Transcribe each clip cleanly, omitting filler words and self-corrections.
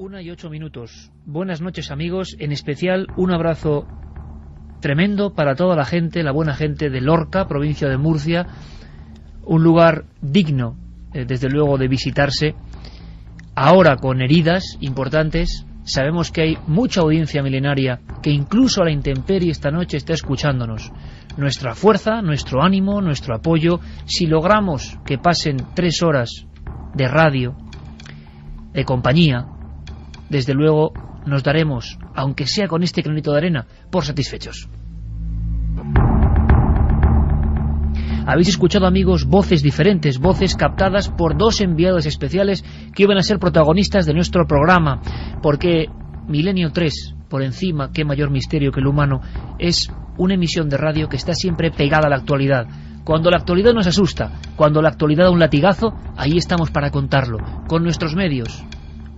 1:08. Buenas noches, amigos. En especial, un abrazo tremendo para toda la gente, la buena gente de Lorca, provincia de Murcia. Un lugar digno, desde luego, de visitarse. Ahora con heridas importantes. Sabemos que hay mucha audiencia milenaria que incluso a la intemperie esta noche está escuchándonos. Nuestra fuerza, nuestro ánimo, nuestro apoyo, si logramos que pasen 3 horas de radio, de compañía, desde luego nos daremos, aunque sea con este granito de arena, por satisfechos. Habéis escuchado, amigos, voces diferentes, voces captadas por 2 enviados especiales que iban a ser protagonistas de nuestro programa, porque Milenio 3, por encima, qué mayor misterio que el humano, es una emisión de radio que está siempre pegada a la actualidad. Cuando la actualidad nos asusta, cuando la actualidad da un latigazo, ahí estamos para contarlo, con nuestros medios,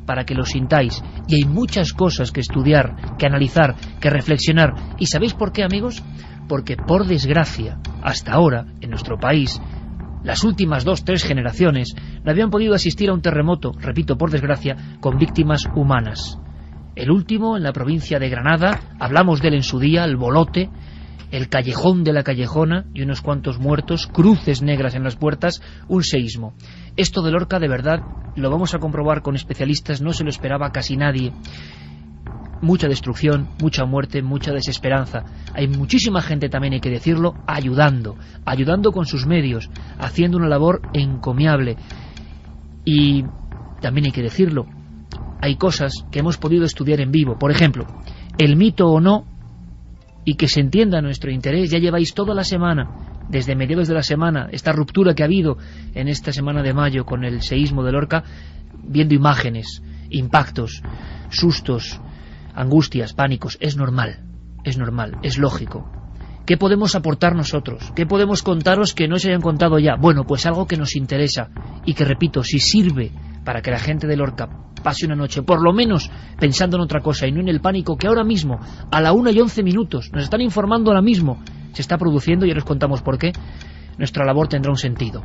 para que lo sintáis. Y hay muchas cosas que estudiar, que analizar, que reflexionar. ¿Y sabéis por qué, amigos? Porque, por desgracia, hasta ahora, en nuestro país, las últimas 2-3 generaciones no habían podido asistir a un terremoto, repito, por desgracia, con víctimas humanas. El último, en la provincia de Granada, hablamos de él en su día, el Bolote, el Callejón de la Callejona y unos cuantos muertos, cruces negras en las puertas, un seísmo. Esto de Lorca, de verdad, lo vamos a comprobar con especialistas, no se lo esperaba casi nadie. Mucha destrucción, mucha muerte, mucha desesperanza. Hay muchísima gente, también hay que decirlo, ayudando con sus medios, haciendo una labor encomiable. Y también hay que decirlo, hay cosas que hemos podido estudiar en vivo. Por ejemplo, el mito o no, y que se entienda nuestro interés. Ya lleváis toda la semana, desde mediados de la semana, esta ruptura que ha habido en esta semana de mayo con el seísmo de Lorca, viendo imágenes, impactos, sustos, angustias, pánicos. Es normal, es lógico. ¿Qué podemos aportar nosotros? ¿Qué podemos contaros que no se hayan contado ya? Bueno, pues algo que nos interesa y que, repito, si sirve para que la gente de Lorca pase una noche, por lo menos pensando en otra cosa y no en el pánico que ahora mismo, a la 1:11, nos están informando ahora mismo, se está produciendo, y ahora os contamos por qué, nuestra labor tendrá un sentido.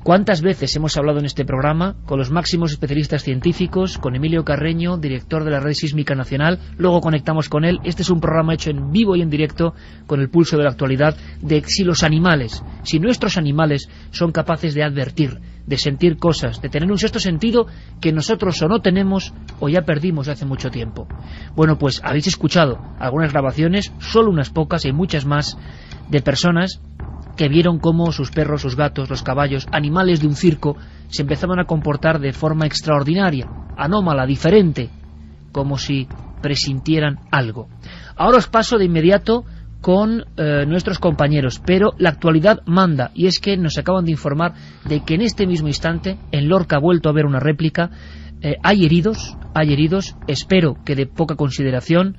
¿Cuántas veces hemos hablado en este programa con los máximos especialistas científicos, con Emilio Carreño, director de la Red Sísmica Nacional? Luego conectamos con él. Este es un programa hecho en vivo y en directo, con el pulso de la actualidad, de si los animales, si nuestros animales son capaces de advertir, de sentir cosas, de tener un sexto sentido que nosotros o no tenemos o ya perdimos hace mucho tiempo. Bueno, pues habéis escuchado algunas grabaciones, solo unas pocas, hay muchas más, de personas que vieron cómo sus perros, sus gatos, los caballos, animales de un circo, se empezaban a comportar de forma extraordinaria, anómala, diferente, como si presintieran algo. Ahora os paso de inmediato con nuestros compañeros, pero la actualidad manda, y es que nos acaban de informar de que en este mismo instante, en Lorca ha vuelto a haber una réplica. Hay heridos, espero que de poca consideración,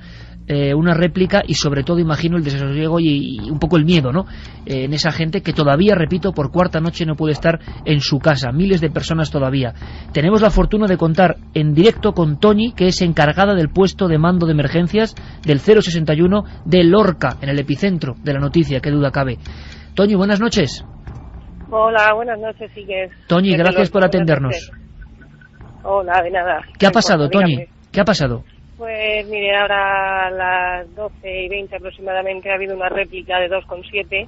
una réplica, y sobre todo imagino el desasosiego y un poco el miedo, ¿no? En esa gente que todavía, repito, por 4ª noche no puede estar en su casa, miles de personas todavía. Tenemos la fortuna de contar en directo con Toñi, que es encargada del puesto de mando de emergencias del 061 de Lorca, en el epicentro de la noticia, qué duda cabe. Toñi, buenas noches. Hola, buenas noches, Sigues. Toñi, gracias por atendernos. Hola, de nada. ¿Qué ha pasado, Toñi? ¿Qué ha pasado? Pues mire, ahora a las 12:20 aproximadamente ha habido una réplica de 2,7.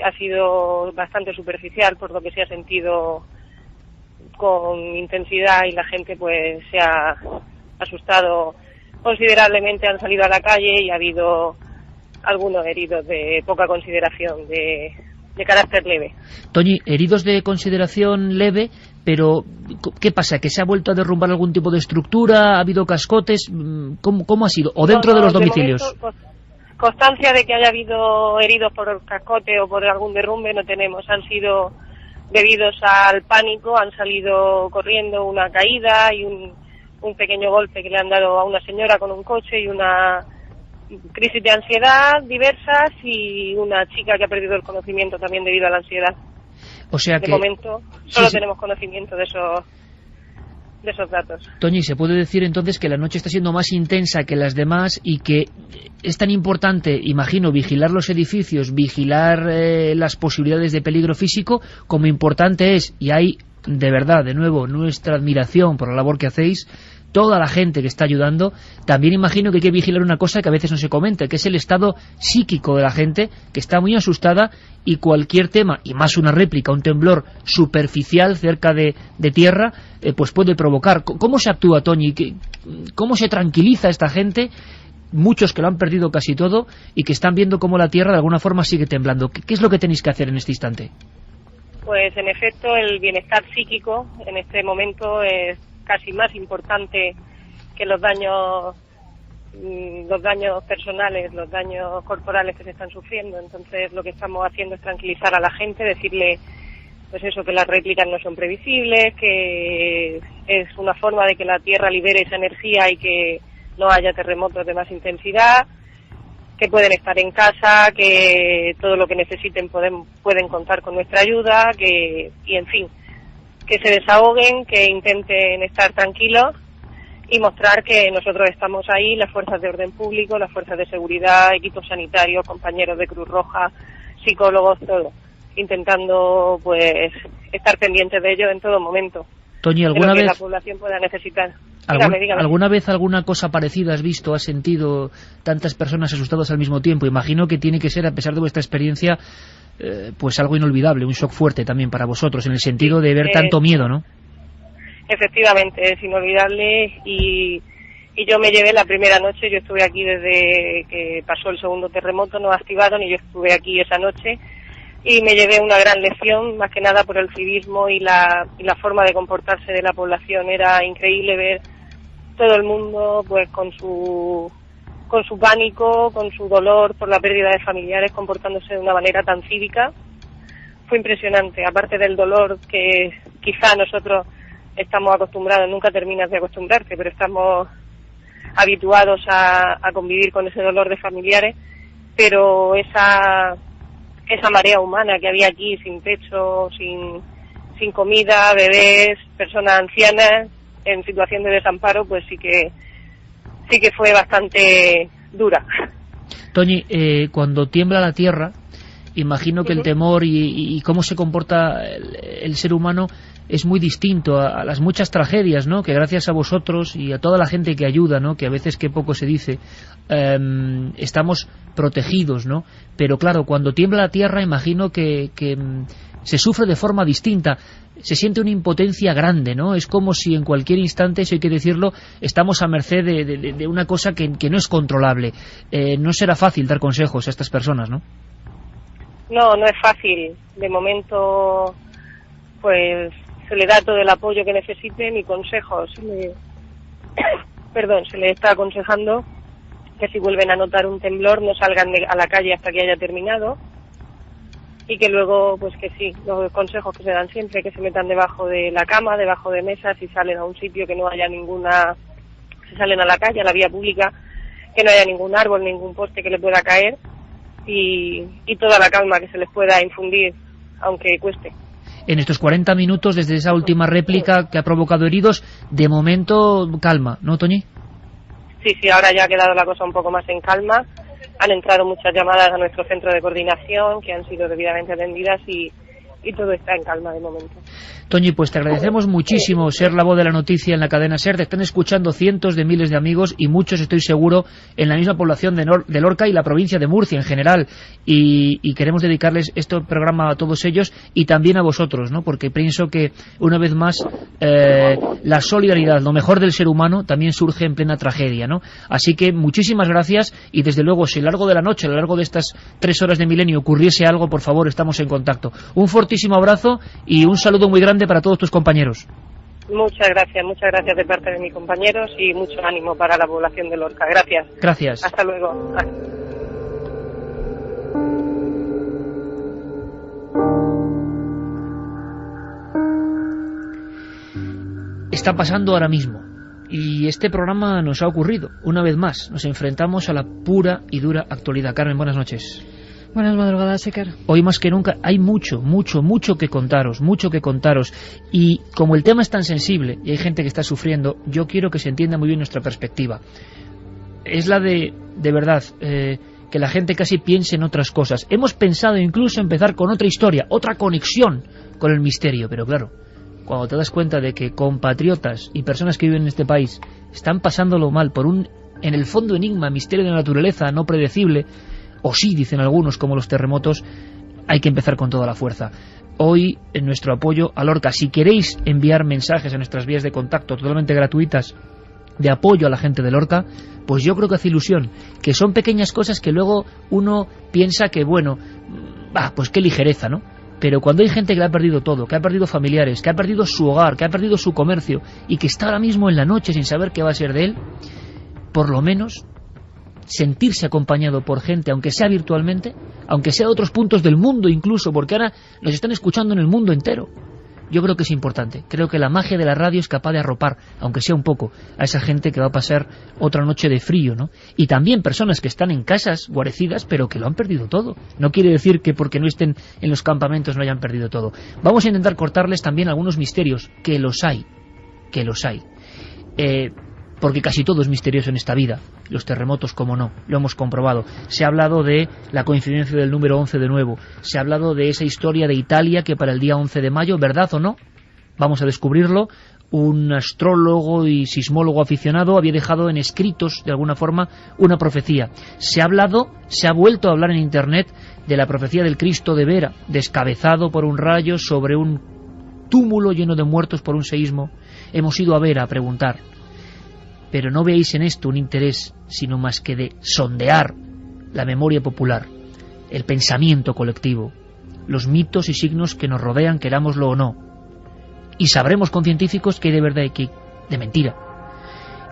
Ha sido bastante superficial, por lo que se ha sentido con intensidad, y la gente pues se ha asustado considerablemente, han salido a la calle y ha habido algunos heridos de poca consideración, de carácter leve. Toñi, heridos de consideración leve, pero ¿qué pasa? ¿Que se ha vuelto a derrumbar algún tipo de estructura? ¿Ha habido cascotes? ¿Cómo ha sido? ¿O dentro de los domicilios? De momento, constancia de que haya habido heridos por cascote o por algún derrumbe no tenemos. Han sido debidos al pánico, han salido corriendo, una caída y un pequeño golpe que le han dado a una señora con un coche, y una crisis de ansiedad diversas, y una chica que ha perdido el conocimiento también debido a la ansiedad. O sea que de momento solo tenemos conocimiento de esos datos. Toñi, ¿se puede decir entonces que la noche está siendo más intensa que las demás y que es tan importante, imagino, vigilar los edificios, vigilar las posibilidades de peligro físico, como importante es, y hay de verdad, de nuevo, nuestra admiración por la labor que hacéis, toda la gente que está ayudando. También imagino que hay que vigilar una cosa que a veces no se comenta, que es el estado psíquico de la gente, que está muy asustada, y cualquier tema, y más una réplica, un temblor superficial cerca de tierra, pues puede provocar. ¿Cómo se actúa, Toñi? ¿Cómo se tranquiliza esta gente? Muchos que lo han perdido casi todo y que están viendo cómo la tierra de alguna forma sigue temblando. ¿Qué es lo que tenéis que hacer en este instante? Pues en efecto el bienestar psíquico en este momento es casi más importante que los daños personales, los daños corporales que se están sufriendo. Entonces lo que estamos haciendo es tranquilizar a la gente, decirle pues eso, que las réplicas no son previsibles, que es una forma de que la Tierra libere esa energía y que no haya terremotos de más intensidad, que pueden estar en casa, que todo lo que necesiten pueden contar con nuestra ayuda, y en fin, que se desahoguen, que intenten estar tranquilos y mostrar que nosotros estamos ahí, las fuerzas de orden público, las fuerzas de seguridad, equipos sanitarios, compañeros de Cruz Roja, psicólogos, todo, intentando pues estar pendientes de ello en todo momento. Toñi, ¿alguna vez la población pueda necesitar? Dígame. ¿Alguna vez alguna cosa parecida has visto, has sentido tantas personas asustadas al mismo tiempo? Imagino que tiene que ser, a pesar de vuestra experiencia, pues algo inolvidable, un shock fuerte también para vosotros, en el sentido de ver tanto miedo, ¿no? Efectivamente, es inolvidable, y yo me llevé la primera noche. Yo estuve aquí desde que pasó el segundo terremoto, no activaron, y yo estuve aquí esa noche, y me llevé una gran lección, más que nada por el civismo y la forma de comportarse de la población. Era increíble ver todo el mundo pues con su pánico, con su dolor por la pérdida de familiares, comportándose de una manera tan cívica. Fue impresionante, aparte del dolor que quizá nosotros estamos acostumbrados, nunca terminas de acostumbrarte, pero estamos habituados a convivir con ese dolor de familiares, pero esa marea humana que había aquí, sin techo, sin comida, bebés, personas ancianas en situación de desamparo, pues sí que fue bastante dura. Toñi, cuando tiembla la tierra, imagino que el temor y cómo se comporta el ser humano es muy distinto a las muchas tragedias, ¿no?, que gracias a vosotros y a toda la gente que ayuda, ¿no?, que a veces que poco se dice, estamos protegidos, ¿no? Pero claro, cuando tiembla la tierra, imagino que se sufre de forma distinta. Se siente una impotencia grande, ¿no? Es como si en cualquier instante, eso hay que decirlo, estamos a merced de una cosa que no es controlable. No será fácil dar consejos a estas personas, ¿no? No es fácil. De momento, pues se le da todo el apoyo que necesiten y consejos. Se le está aconsejando que si vuelven a notar un temblor no salgan a la calle hasta que haya terminado, y que luego, pues que sí, los consejos que se dan siempre, que se metan debajo de la cama, debajo de mesas, si salen a un sitio que no haya si salen a la calle, a la vía pública, que no haya ningún árbol, ningún poste que le pueda caer, y toda la calma que se les pueda infundir, aunque cueste. En estos 40 minutos, desde esa última réplica que ha provocado heridos, de momento calma, ¿no, Toñi? Sí, ahora ya ha quedado la cosa un poco más en calma. Han entrado muchas llamadas a nuestro centro de coordinación que han sido debidamente atendidas y todo está en calma de momento. Toñi, pues te agradecemos muchísimo ser la voz de la noticia en la cadena SER. Te están escuchando cientos de miles de amigos y muchos, estoy seguro, en la misma población de Lorca y la provincia de Murcia en general. Y queremos dedicarles este programa a todos ellos y también a vosotros, ¿no? Porque pienso que, una vez más, la solidaridad, lo mejor del ser humano, también surge en plena tragedia, ¿no? Así que muchísimas gracias, y desde luego, si a lo largo de la noche, a lo largo de estas 3 horas de Milenio ocurriese algo, por favor, estamos en contacto. Un fortísimo abrazo y un saludo muy grande para todos tus compañeros. Muchas gracias de parte de mis compañeros y mucho ánimo para la población de Lorca. Gracias. Hasta luego. Está pasando ahora mismo, y este programa nos ha ocurrido. Una vez más, nos enfrentamos a la pura y dura actualidad. Carmen, buenas noches. Buenas madrugadas, Éker. Hoy más que nunca hay mucho que contaros, y como el tema es tan sensible y hay gente que está sufriendo, yo quiero que se entienda muy bien nuestra perspectiva. Es la de verdad, que la gente casi piense en otras cosas. Hemos pensado incluso empezar con otra historia, otra conexión con el misterio, pero claro, cuando te das cuenta de que compatriotas y personas que viven en este país están pasándolo mal por un, en el fondo, enigma, misterio de la naturaleza no predecible, o sí, dicen algunos, como los terremotos, hay que empezar con toda la fuerza. Hoy, en nuestro apoyo a Lorca, si queréis enviar mensajes a nuestras vías de contacto totalmente gratuitas de apoyo a la gente de Lorca, pues yo creo que hace ilusión, que son pequeñas cosas que luego uno piensa que, bueno, pues qué ligereza, ¿no? Pero cuando hay gente que ha perdido todo, que ha perdido familiares, que ha perdido su hogar, que ha perdido su comercio y que está ahora mismo en la noche sin saber qué va a ser de él, por lo menos sentirse acompañado por gente, aunque sea virtualmente, aunque sea de otros puntos del mundo incluso, porque ahora nos están escuchando en el mundo entero. Yo creo que es importante. Creo que la magia de la radio es capaz de arropar, aunque sea un poco, a esa gente que va a pasar otra noche de frío, ¿no? Y también personas que están en casas guarecidas, pero que lo han perdido todo. No quiere decir que porque no estén en los campamentos no hayan perdido todo. Vamos a intentar cortarles también algunos misterios, que los hay. Porque casi todo es misterioso en esta vida. Los terremotos, como no, lo hemos comprobado. Se ha hablado de la coincidencia del número 11 de nuevo. Se ha hablado de esa historia de Italia que para el día 11 de mayo, ¿verdad o no? Vamos a descubrirlo. Un astrólogo y sismólogo aficionado había dejado en escritos, de alguna forma, una profecía. Se ha vuelto a hablar en Internet de la profecía del Cristo de Vera, descabezado por un rayo sobre un túmulo lleno de muertos por un seísmo. Hemos ido a Vera a preguntar. Pero no veáis en esto un interés, sino más que de sondear la memoria popular, el pensamiento colectivo, los mitos y signos que nos rodean, querámoslo o no. Y sabremos con científicos que hay de verdad y que hay de mentira.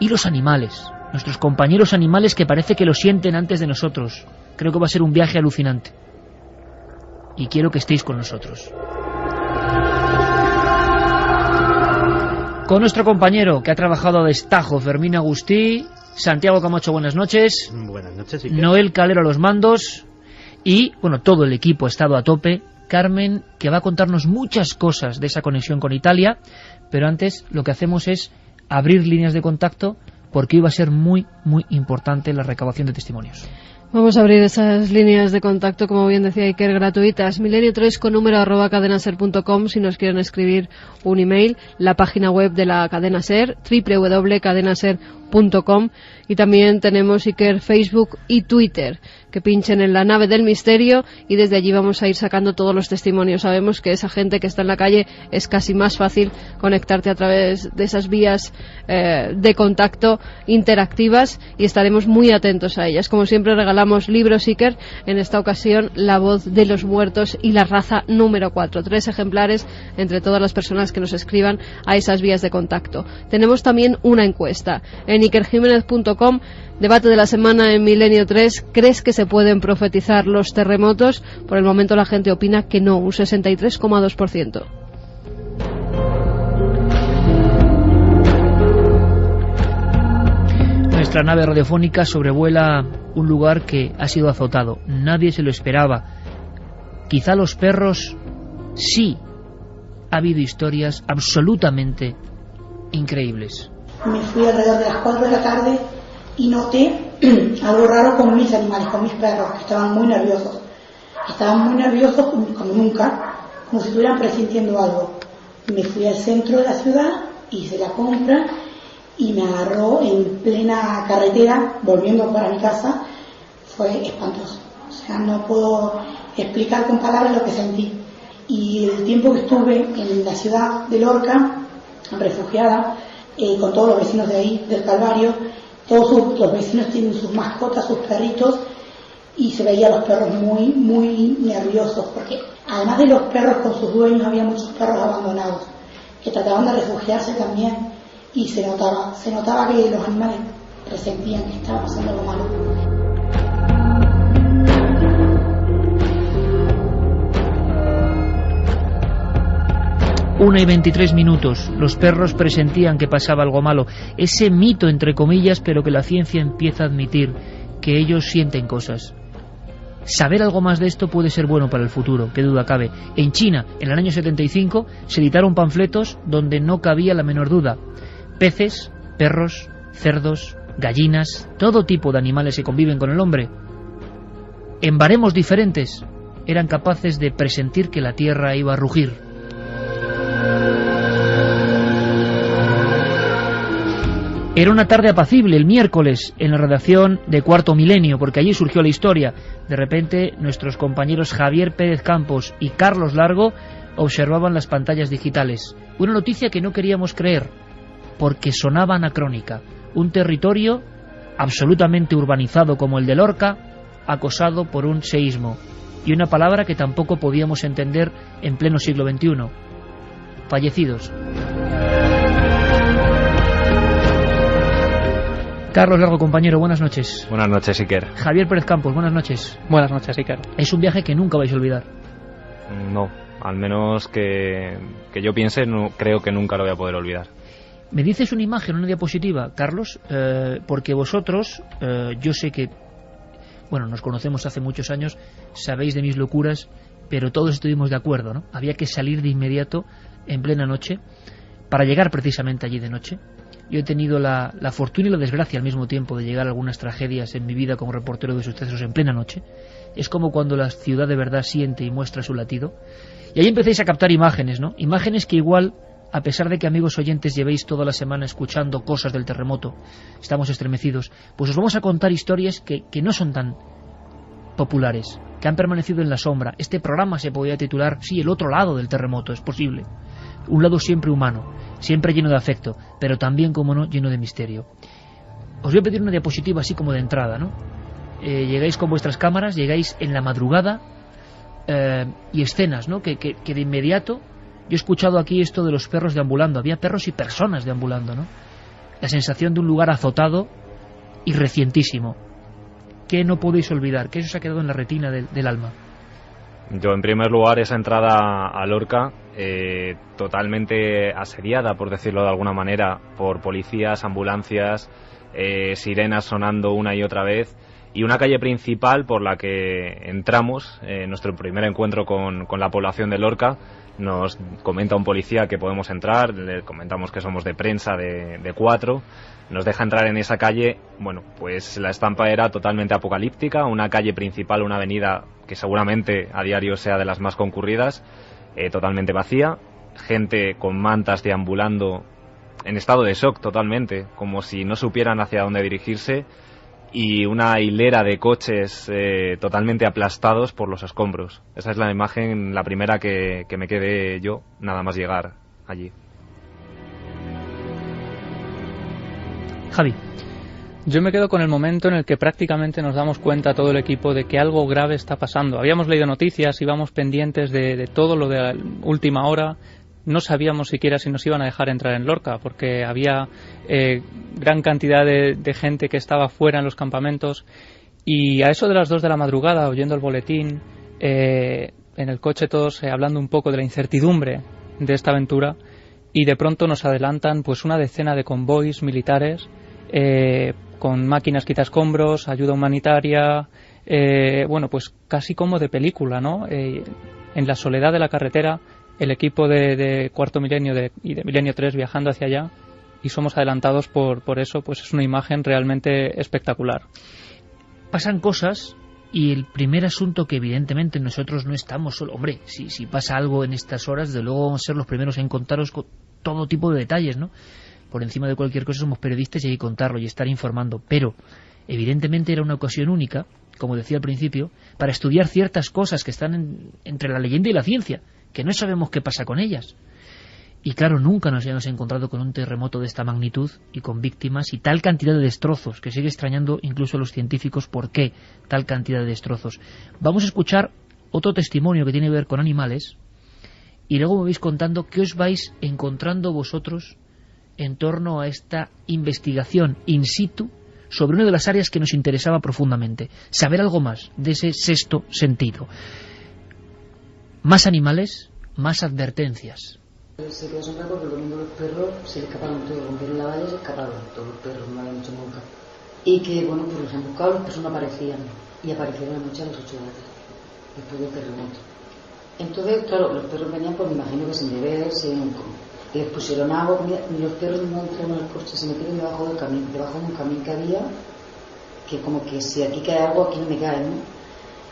Y los animales, nuestros compañeros animales que parece que lo sienten antes de nosotros. Creo que va a ser un viaje alucinante. Y quiero que estéis con nosotros. Con nuestro compañero que ha trabajado a destajo, Fermín Agustí, Santiago Camacho, buenas noches. Buenas noches, Iker. Noel Calero a los mandos y, bueno, todo el equipo ha estado a tope. Carmen, que va a contarnos muchas cosas de esa conexión con Italia, pero antes lo que hacemos es abrir líneas de contacto porque iba a ser muy, muy importante la recabación de testimonios. Vamos a abrir esas líneas de contacto, como bien decía Iker, gratuitas. Milenio3 con número @cadenaser.com si nos quieren escribir un email. La página web de la cadena Ser, www.cadenaser.com. Y también tenemos, Iker, Facebook y Twitter. Que pinchen en la nave del misterio y desde allí vamos a ir sacando todos los testimonios. Sabemos que esa gente que está en la calle es casi más fácil conectarte a través de esas vías de contacto interactivas y estaremos muy atentos a ellas. Como siempre regalamos libros, Iker, en esta ocasión La voz de los muertos y La raza número 4. 3 ejemplares entre todas las personas que nos escriban a esas vías de contacto. Tenemos también una encuesta en ikerjimenez.com. Debate de la semana en Milenio 3. ¿Crees que se pueden profetizar los terremotos? Por el momento la gente opina que no, un 63,2%. Nuestra nave radiofónica sobrevuela un lugar que ha sido azotado. Nadie se lo esperaba. Quizá los perros sí. Ha habido historias absolutamente increíbles. Me fui alrededor de las 4 de la tarde y noté algo raro con mis animales, con mis perros, que estaban muy nerviosos. Estaban muy nerviosos como nunca, como si estuvieran presintiendo algo. Me fui al centro de la ciudad, hice la compra y me agarró en plena carretera, volviendo para mi casa. Fue espantoso. O sea, no puedo explicar con palabras lo que sentí. Y el tiempo que estuve en la ciudad de Lorca, refugiada, con todos los vecinos de ahí, del Calvario, todos los vecinos tienen sus mascotas, sus perritos, y se veía a los perros muy, muy nerviosos, porque además de los perros con sus dueños, había muchos perros abandonados, que trataban de refugiarse también, y se notaba que los animales presentían que estaba pasando algo malo. 1:23. Los perros presentían que pasaba algo malo. Ese mito, entre comillas, pero que la ciencia empieza a admitir, que ellos sienten cosas. Saber algo más de esto puede ser bueno para el futuro, qué duda cabe. En China, en el año 75, se editaron panfletos donde no cabía la menor duda. Peces, perros, cerdos, gallinas, todo tipo de animales que conviven con el hombre, en baremos diferentes, eran capaces de presentir que la tierra iba a rugir. Era una tarde apacible, el miércoles, en la redacción de Cuarto Milenio, porque allí surgió la historia. De repente, nuestros compañeros Javier Pérez Campos y Carlos Largo observaban las pantallas digitales. Una noticia que no queríamos creer, porque sonaba anacrónica. Un territorio absolutamente urbanizado como el de Lorca, acosado por un seísmo. Y una palabra que tampoco podíamos entender en pleno siglo XXI. Fallecidos. Carlos Largo, compañero, buenas noches. Buenas noches, Iker. Javier Pérez Campos, buenas noches. Buenas noches, Iker. Es un viaje que nunca vais a olvidar. No, al menos que yo piense, no, creo que nunca lo voy a poder olvidar. Me dices una imagen, una diapositiva, Carlos, porque vosotros, yo sé que, bueno, nos conocemos hace muchos años, sabéis de mis locuras, pero todos estuvimos de acuerdo, ¿no? Había que salir de inmediato, en plena noche, para llegar precisamente allí de noche. Yo he tenido la fortuna y la desgracia al mismo tiempo de llegar a algunas tragedias en mi vida como reportero de sucesos en plena noche. Es como cuando la ciudad de verdad siente y muestra su latido. Y ahí empecéis a captar imágenes, ¿no? Imágenes que igual, a pesar de que, amigos oyentes, llevéis toda la semana escuchando cosas del terremoto, estamos estremecidos, pues os vamos a contar historias que no son tan populares, que han permanecido en la sombra. Este programa se podría titular, sí, el otro lado del terremoto, es posible. Un lado siempre humano, siempre lleno de afecto, pero también, como no, lleno de misterio. Os voy a pedir una diapositiva así como de entrada, ¿no? Llegáis con vuestras cámaras, llegáis en la madrugada, y escenas, ¿no? Que de inmediato, yo he escuchado aquí esto de los perros deambulando, había perros y personas deambulando, ¿no? La sensación de un lugar azotado y recientísimo. ¿Qué no podéis olvidar? ¿Qué os ha quedado en la retina del alma? Yo, en primer lugar, esa entrada a Lorca, totalmente asediada, por decirlo de alguna manera, por policías, ambulancias, sirenas sonando una y otra vez, y una calle principal por la que entramos, nuestro primer encuentro con la población de Lorca. Nos comenta un policía que podemos entrar, le comentamos que somos de prensa de 4, nos deja entrar en esa calle. Bueno, pues la estampa era totalmente apocalíptica, una calle principal, una avenida que seguramente a diario sea de las más concurridas, totalmente vacía, gente con mantas deambulando en estado de shock totalmente, como si no supieran hacia dónde dirigirse, y una hilera de coches totalmente aplastados por los escombros. Esa es la imagen, la primera que me quedé yo, nada más llegar allí. Javi. Yo me quedo con el momento en el que prácticamente nos damos cuenta todo el equipo de que algo grave está pasando. Habíamos leído noticias, íbamos pendientes de todo lo de la última hora. No sabíamos siquiera si nos iban a dejar entrar en Lorca, porque había gran cantidad de gente que estaba fuera en los campamentos. Y a eso de las 2 de la madrugada, oyendo el boletín, en el coche todos hablando un poco de la incertidumbre de esta aventura, y de pronto nos adelantan pues una decena de convoys militares con máquinas quitaescombros, ayuda humanitaria, bueno, pues casi como de película, ¿no? En la soledad de la carretera, el equipo de Cuarto Milenio y de Milenio 3 viajando hacia allá, y somos adelantados por eso. Pues es una imagen realmente espectacular. Pasan cosas, y el primer asunto que evidentemente nosotros no estamos solo. Hombre, si pasa algo en estas horas, de luego vamos a ser los primeros en contaros con todo tipo de detalles, ¿no? Por encima de cualquier cosa somos periodistas y hay que contarlo y estar informando, pero evidentemente era una ocasión única, como decía al principio, para estudiar ciertas cosas que están entre la leyenda y la ciencia, que no sabemos qué pasa con ellas. Y claro, nunca nos habíamos encontrado con un terremoto de esta magnitud y con víctimas y tal cantidad de destrozos, que sigue extrañando incluso a los científicos por qué tal cantidad de destrozos. Vamos a escuchar otro testimonio que tiene que ver con animales, y luego me vais contando qué os vais encontrando vosotros en torno a esta investigación in situ sobre una de las áreas que nos interesaba profundamente, saber algo más de ese sexto sentido. Más animales, más advertencias. Se quedó asombrado porque el domingo los perros se le escaparon todos, rompieron la valla y se escaparon todos los perros, no habían hecho nunca. Y que, bueno, pues los han buscado, los perros no aparecían, y aparecieron anoche a las 8 de la tarde, después del terremoto. Entonces, claro, los perros venían, pues me imagino que sin beber, les pusieron agua, comida, y los perros no entraron al coche, se metieron debajo del camino, debajo de un camino que había, que como que si aquí cae algo, aquí no me cae, ¿no?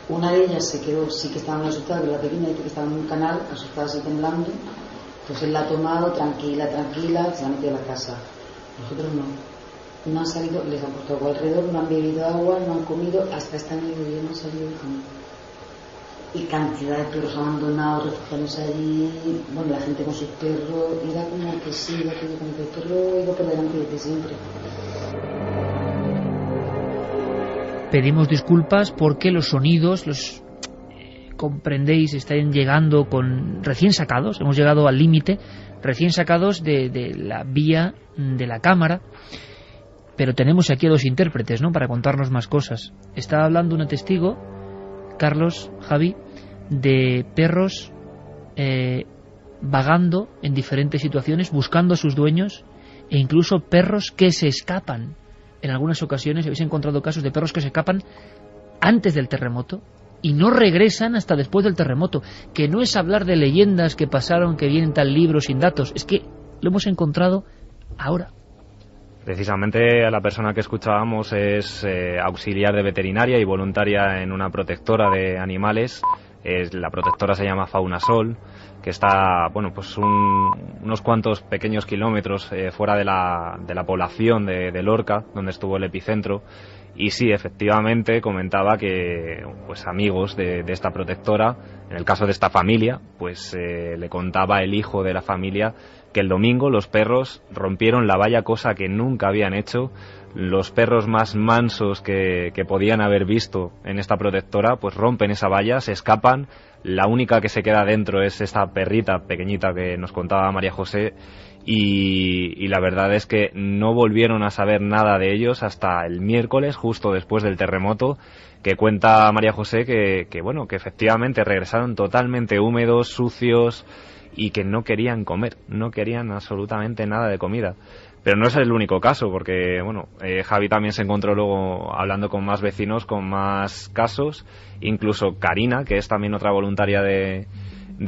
Una de ellas se quedó, sí que estaba muy asustada, que la pequeña dice que estaba en un canal, asustada así temblando, pues él la ha tomado, tranquila, se la ha metido a la casa. Nosotros no. no han salido, les han puesto agua alrededor, no han bebido agua, no han comido, hasta esta mediodía no han salido de cama. Y cantidad de perros abandonados, refugiados allí, bueno, la gente con sus perros, era como que sí, iba todo como que el perro iba por delante de siempre. Pedimos disculpas porque los sonidos, comprendéis, están llegando recién sacados, hemos llegado al límite, recién sacados de la vía de la cámara, pero tenemos aquí a 2 intérpretes, ¿no?, para contarnos más cosas. Está hablando un testigo, Carlos, Javi, de perros vagando en diferentes situaciones, buscando a sus dueños, e incluso perros que se escapan. En algunas ocasiones habéis encontrado casos de perros que se escapan antes del terremoto y no regresan hasta después del terremoto, que no es hablar de leyendas que pasaron, que vienen tal libro sin datos, es que lo hemos encontrado ahora. Precisamente a la persona que escuchábamos es auxiliar de veterinaria y voluntaria en una protectora de animales. La protectora se llama Fauna Sol, que está, bueno, pues unos cuantos pequeños kilómetros fuera de la población de Lorca, donde estuvo el epicentro. Y sí, efectivamente, comentaba que pues amigos de esta protectora, en el caso de esta familia, pues le contaba el hijo de la familia que el domingo los perros rompieron la valla, cosa que nunca habían hecho. Los perros más mansos que podían haber visto en esta protectora, pues rompen esa valla, se escapan. La única que se queda dentro es esta perrita pequeñita que nos contaba María José, y la verdad es que no volvieron a saber nada de ellos hasta el miércoles, justo después del terremoto, que cuenta María José que bueno, que efectivamente regresaron totalmente húmedos, sucios, y que no querían comer, no querían absolutamente nada de comida. Pero no es el único caso, porque bueno, Javi también se encontró luego hablando con más vecinos, con más casos. Incluso Karina, que es también otra voluntaria de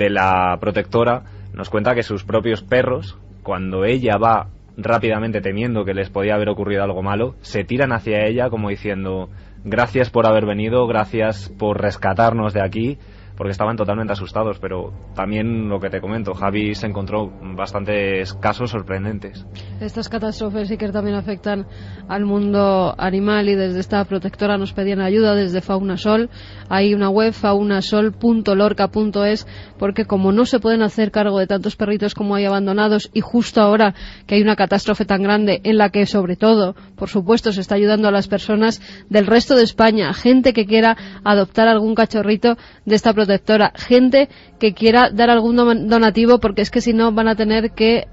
la protectora, nos cuenta que sus propios perros, cuando ella va rápidamente temiendo que les podía haber ocurrido algo malo, se tiran hacia ella como diciendo: gracias por haber venido, gracias por rescatarnos de aquí, porque estaban totalmente asustados. Pero también lo que te comento, Javi se encontró bastantes casos sorprendentes. Estas catástrofes sí que también afectan al mundo animal, y desde esta protectora nos pedían ayuda desde Fauna Sol. Hay una web, faunasol.lorca.es, porque como no se pueden hacer cargo de tantos perritos como hay abandonados, y justo ahora que hay una catástrofe tan grande en la que sobre todo, por supuesto, se está ayudando a las personas del resto de España, gente que quiera adoptar algún cachorrito de esta protectora, gente que quiera dar algún donativo, porque es que si no van a tener que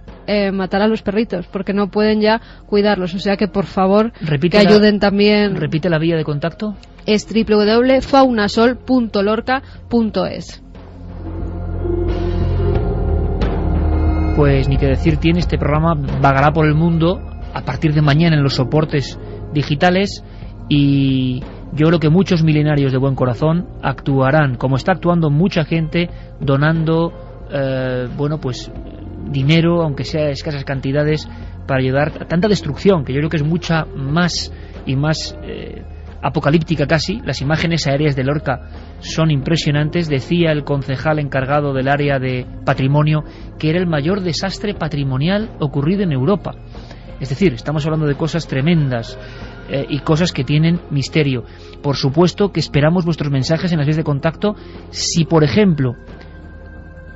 matar a los perritos, porque no pueden ya cuidarlos. O sea que por favor que ayuden también. Repite la vía de contacto. Es www.faunasol.lorca.es. Pues ni que decir tiene, este programa vagará por el mundo a partir de mañana en los soportes digitales, y yo creo que muchos milenarios de buen corazón actuarán, como está actuando mucha gente, donando bueno, pues dinero, aunque sea escasas cantidades, para ayudar a tanta destrucción, que yo creo que es mucha más y más apocalíptica casi. Las imágenes aéreas de Lorca son impresionantes. Decía el concejal encargado del área de patrimonio que era el mayor desastre patrimonial ocurrido en Europa. Es decir, estamos hablando de cosas tremendas y cosas que tienen misterio. Por supuesto que esperamos vuestros mensajes en las vías de contacto. Si, por ejemplo,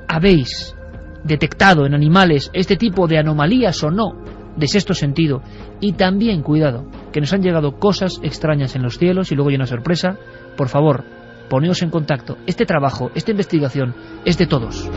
habéis detectado en animales este tipo de anomalías o no, de sexto sentido, y también, cuidado, que nos han llegado cosas extrañas en los cielos y luego hay una sorpresa, por favor, poneos en contacto. Este trabajo, esta investigación es de todos.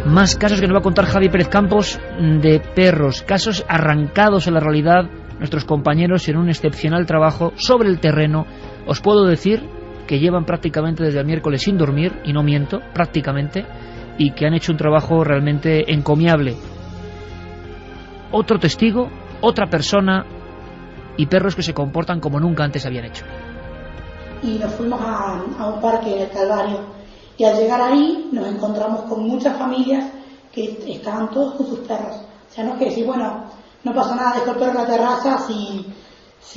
Más casos que nos va a contar Javi Pérez Campos de perros, casos arrancados en la realidad, nuestros compañeros en un excepcional trabajo sobre el terreno. Os puedo decir que llevan prácticamente desde el miércoles sin dormir, y no miento, prácticamente, y que han hecho un trabajo realmente encomiable. Otro testigo, otra persona, y perros que se comportan como nunca antes habían hecho. Y nos fuimos a un parque en el Calvario, y al llegar ahí nos encontramos con muchas familias que estaban todos con sus perros. O sea, no es que decir, bueno, no pasa nada, dejo el perro en la terraza, si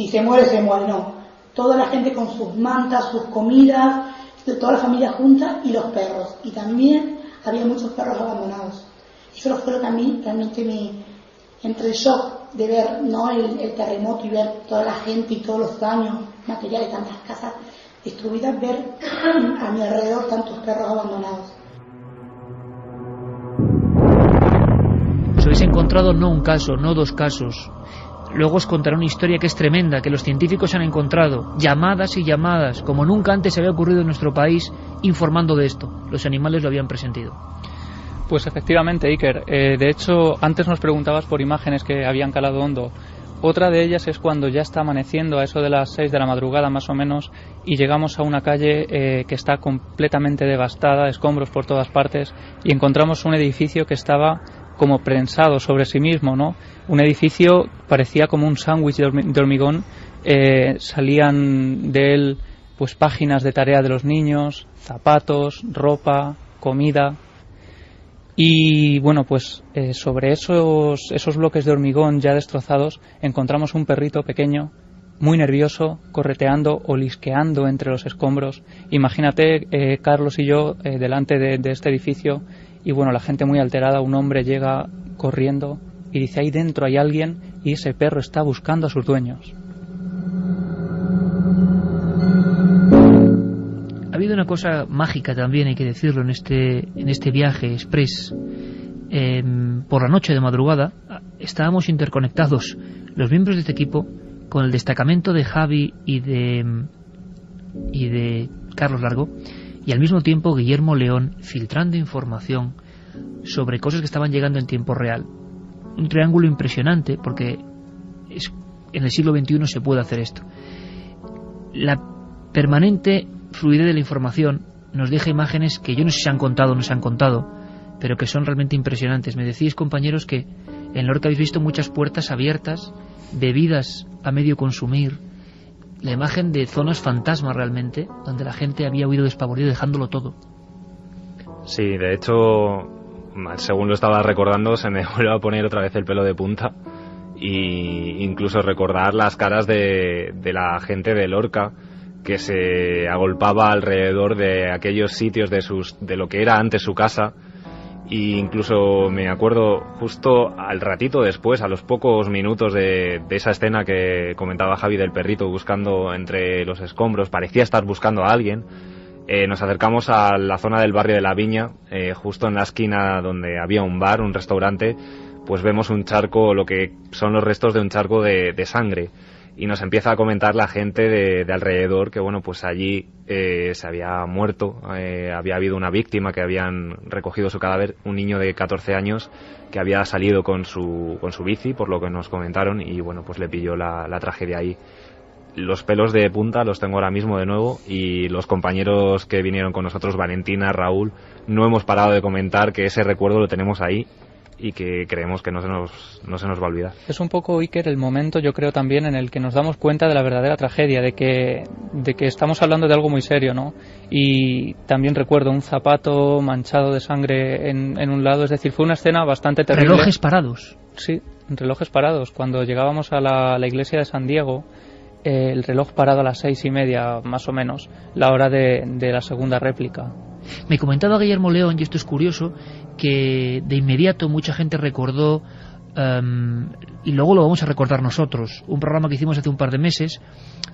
se muere, no. Toda la gente con sus mantas, sus comidas, toda la familia junta, y los perros. Y también había muchos perros abandonados. Eso fue lo que a mí realmente me entre el shock de ver, ¿no?, el terremoto y ver toda la gente y todos los daños materiales, tantas casas destruidas, ver a mi alrededor tantos perros abandonados. Os habéis encontrado no un caso, no dos casos. Luego os contaré una historia que es tremenda, que los científicos han encontrado llamadas y llamadas, como nunca antes había ocurrido en nuestro país, informando de esto. Los animales lo habían presentido. Pues efectivamente, Iker. De hecho, antes nos preguntabas por imágenes que habían calado hondo. Otra de ellas es cuando ya está amaneciendo, a eso de las 6 de la madrugada más o menos, y llegamos a una calle que está completamente devastada, escombros por todas partes, y encontramos un edificio que estaba como prensado sobre sí mismo, ¿no? Un edificio parecía como un sándwich de hormigón. Salían de él pues páginas de tarea de los niños, zapatos, ropa, comida. Y bueno, pues sobre esos bloques de hormigón ya destrozados encontramos un perrito pequeño, muy nervioso, correteando o lisqueando entre los escombros. Imagínate, Carlos y yo, delante de este edificio, y bueno, la gente muy alterada. Un hombre llega corriendo y dice: ahí dentro hay alguien, y ese perro está buscando a sus dueños. Ha habido una cosa mágica también, hay que decirlo, en este viaje express. Por la noche de madrugada estábamos interconectados los miembros de este equipo con el destacamento de Javi y de Carlos Largo, y al mismo tiempo Guillermo León filtrando información sobre cosas que estaban llegando en tiempo real. Un triángulo impresionante, porque en el siglo XXI se puede hacer esto. La permanente fluidez de la información nos deja imágenes que yo no sé si se han contado o no se han contado, pero que son realmente impresionantes. Me decís, compañeros, que en Lorca habéis visto muchas puertas abiertas, bebidas a medio consumir, la imagen de zonas fantasmas realmente, donde la gente había huido despavorida dejándolo todo. Sí, de hecho, según lo estaba recordando, se me vuelve a poner otra vez el pelo de punta, y incluso recordar las caras de la gente de Lorca que se agolpaba alrededor de aquellos sitios de lo que era antes su casa. Y incluso me acuerdo justo al ratito después, a los pocos minutos de esa escena que comentaba Javi del perrito buscando entre los escombros, parecía estar buscando a alguien. Nos acercamos a la zona del barrio de la Viña, justo en la esquina donde había un bar, un restaurante, pues vemos un charco, lo que son los restos de un charco de sangre. Y nos empieza a comentar la gente de alrededor que, bueno, pues allí se había muerto, había habido una víctima, que habían recogido su cadáver, un niño de 14 años que había salido con su bici, por lo que nos comentaron, y bueno, pues le pilló la tragedia ahí. Los pelos de punta los tengo ahora mismo de nuevo, y los compañeros que vinieron con nosotros, Valentina, Raúl, no hemos parado de comentar que ese recuerdo lo tenemos ahí y que creemos que no se nos va a olvidar. Es un poco, Iker, el momento, yo creo, también en el que nos damos cuenta de la verdadera tragedia, de que estamos hablando de algo muy serio, ¿no? Y también recuerdo un zapato manchado de sangre en un lado, es decir, fue una escena bastante terrible. Relojes parados. Sí, relojes parados. Cuando llegábamos a la iglesia de San Diego, el reloj parado a las 6:30, más o menos, la hora de la segunda réplica. Me comentaba Guillermo León, y esto es curioso, que de inmediato mucha gente recordó, y luego lo vamos a recordar nosotros, un programa que hicimos hace un par de meses,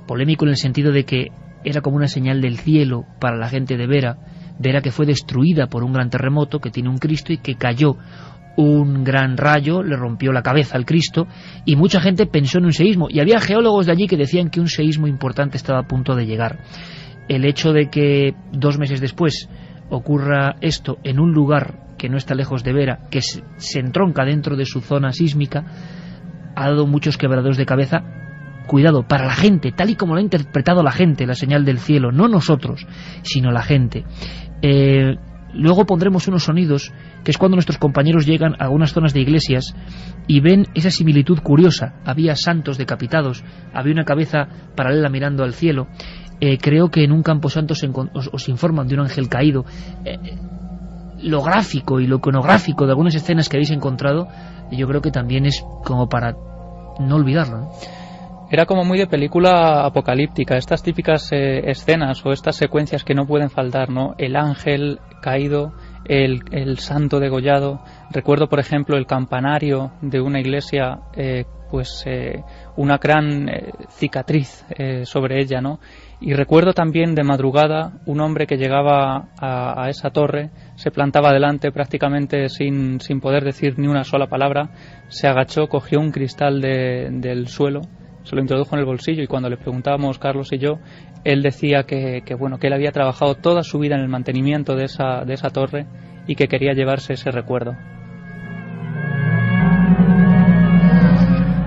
polémico en el sentido de que era como una señal del cielo para la gente de Vera, que fue destruida por un gran terremoto, que tiene un Cristo, y que cayó un gran rayo, le rompió la cabeza al Cristo, y mucha gente pensó en un seísmo, y había geólogos de allí que decían que un seísmo importante estaba a punto de llegar. El hecho de que 2 meses después ocurra esto en un lugar que no está lejos de Vera, que se entronca dentro de su zona sísmica, ha dado muchos quebraderos de cabeza. Cuidado, para la gente, tal y como lo ha interpretado la gente, la señal del cielo, no nosotros, sino la gente. Luego pondremos unos sonidos, que es cuando nuestros compañeros llegan a algunas zonas de iglesias y ven esa similitud curiosa. Había santos decapitados, había una cabeza paralela mirando al cielo. Creo que en un camposanto os informan de un ángel caído. Lo gráfico y lo iconográfico de algunas escenas que habéis encontrado, yo creo que también es como para no olvidarlo, ¿no? Era como muy de película apocalíptica, estas típicas escenas o estas secuencias que no pueden faltar, ¿no? El ángel caído, el santo degollado. Recuerdo, por ejemplo, el campanario de una iglesia, una gran cicatriz sobre ella, ¿no? Y recuerdo también de madrugada un hombre que llegaba a esa torre, se plantaba delante prácticamente sin poder decir ni una sola palabra, se agachó, cogió un cristal del suelo, se lo introdujo en el bolsillo, y cuando le preguntábamos, Carlos y yo, él decía que él había trabajado toda su vida en el mantenimiento de esa torre y que quería llevarse ese recuerdo.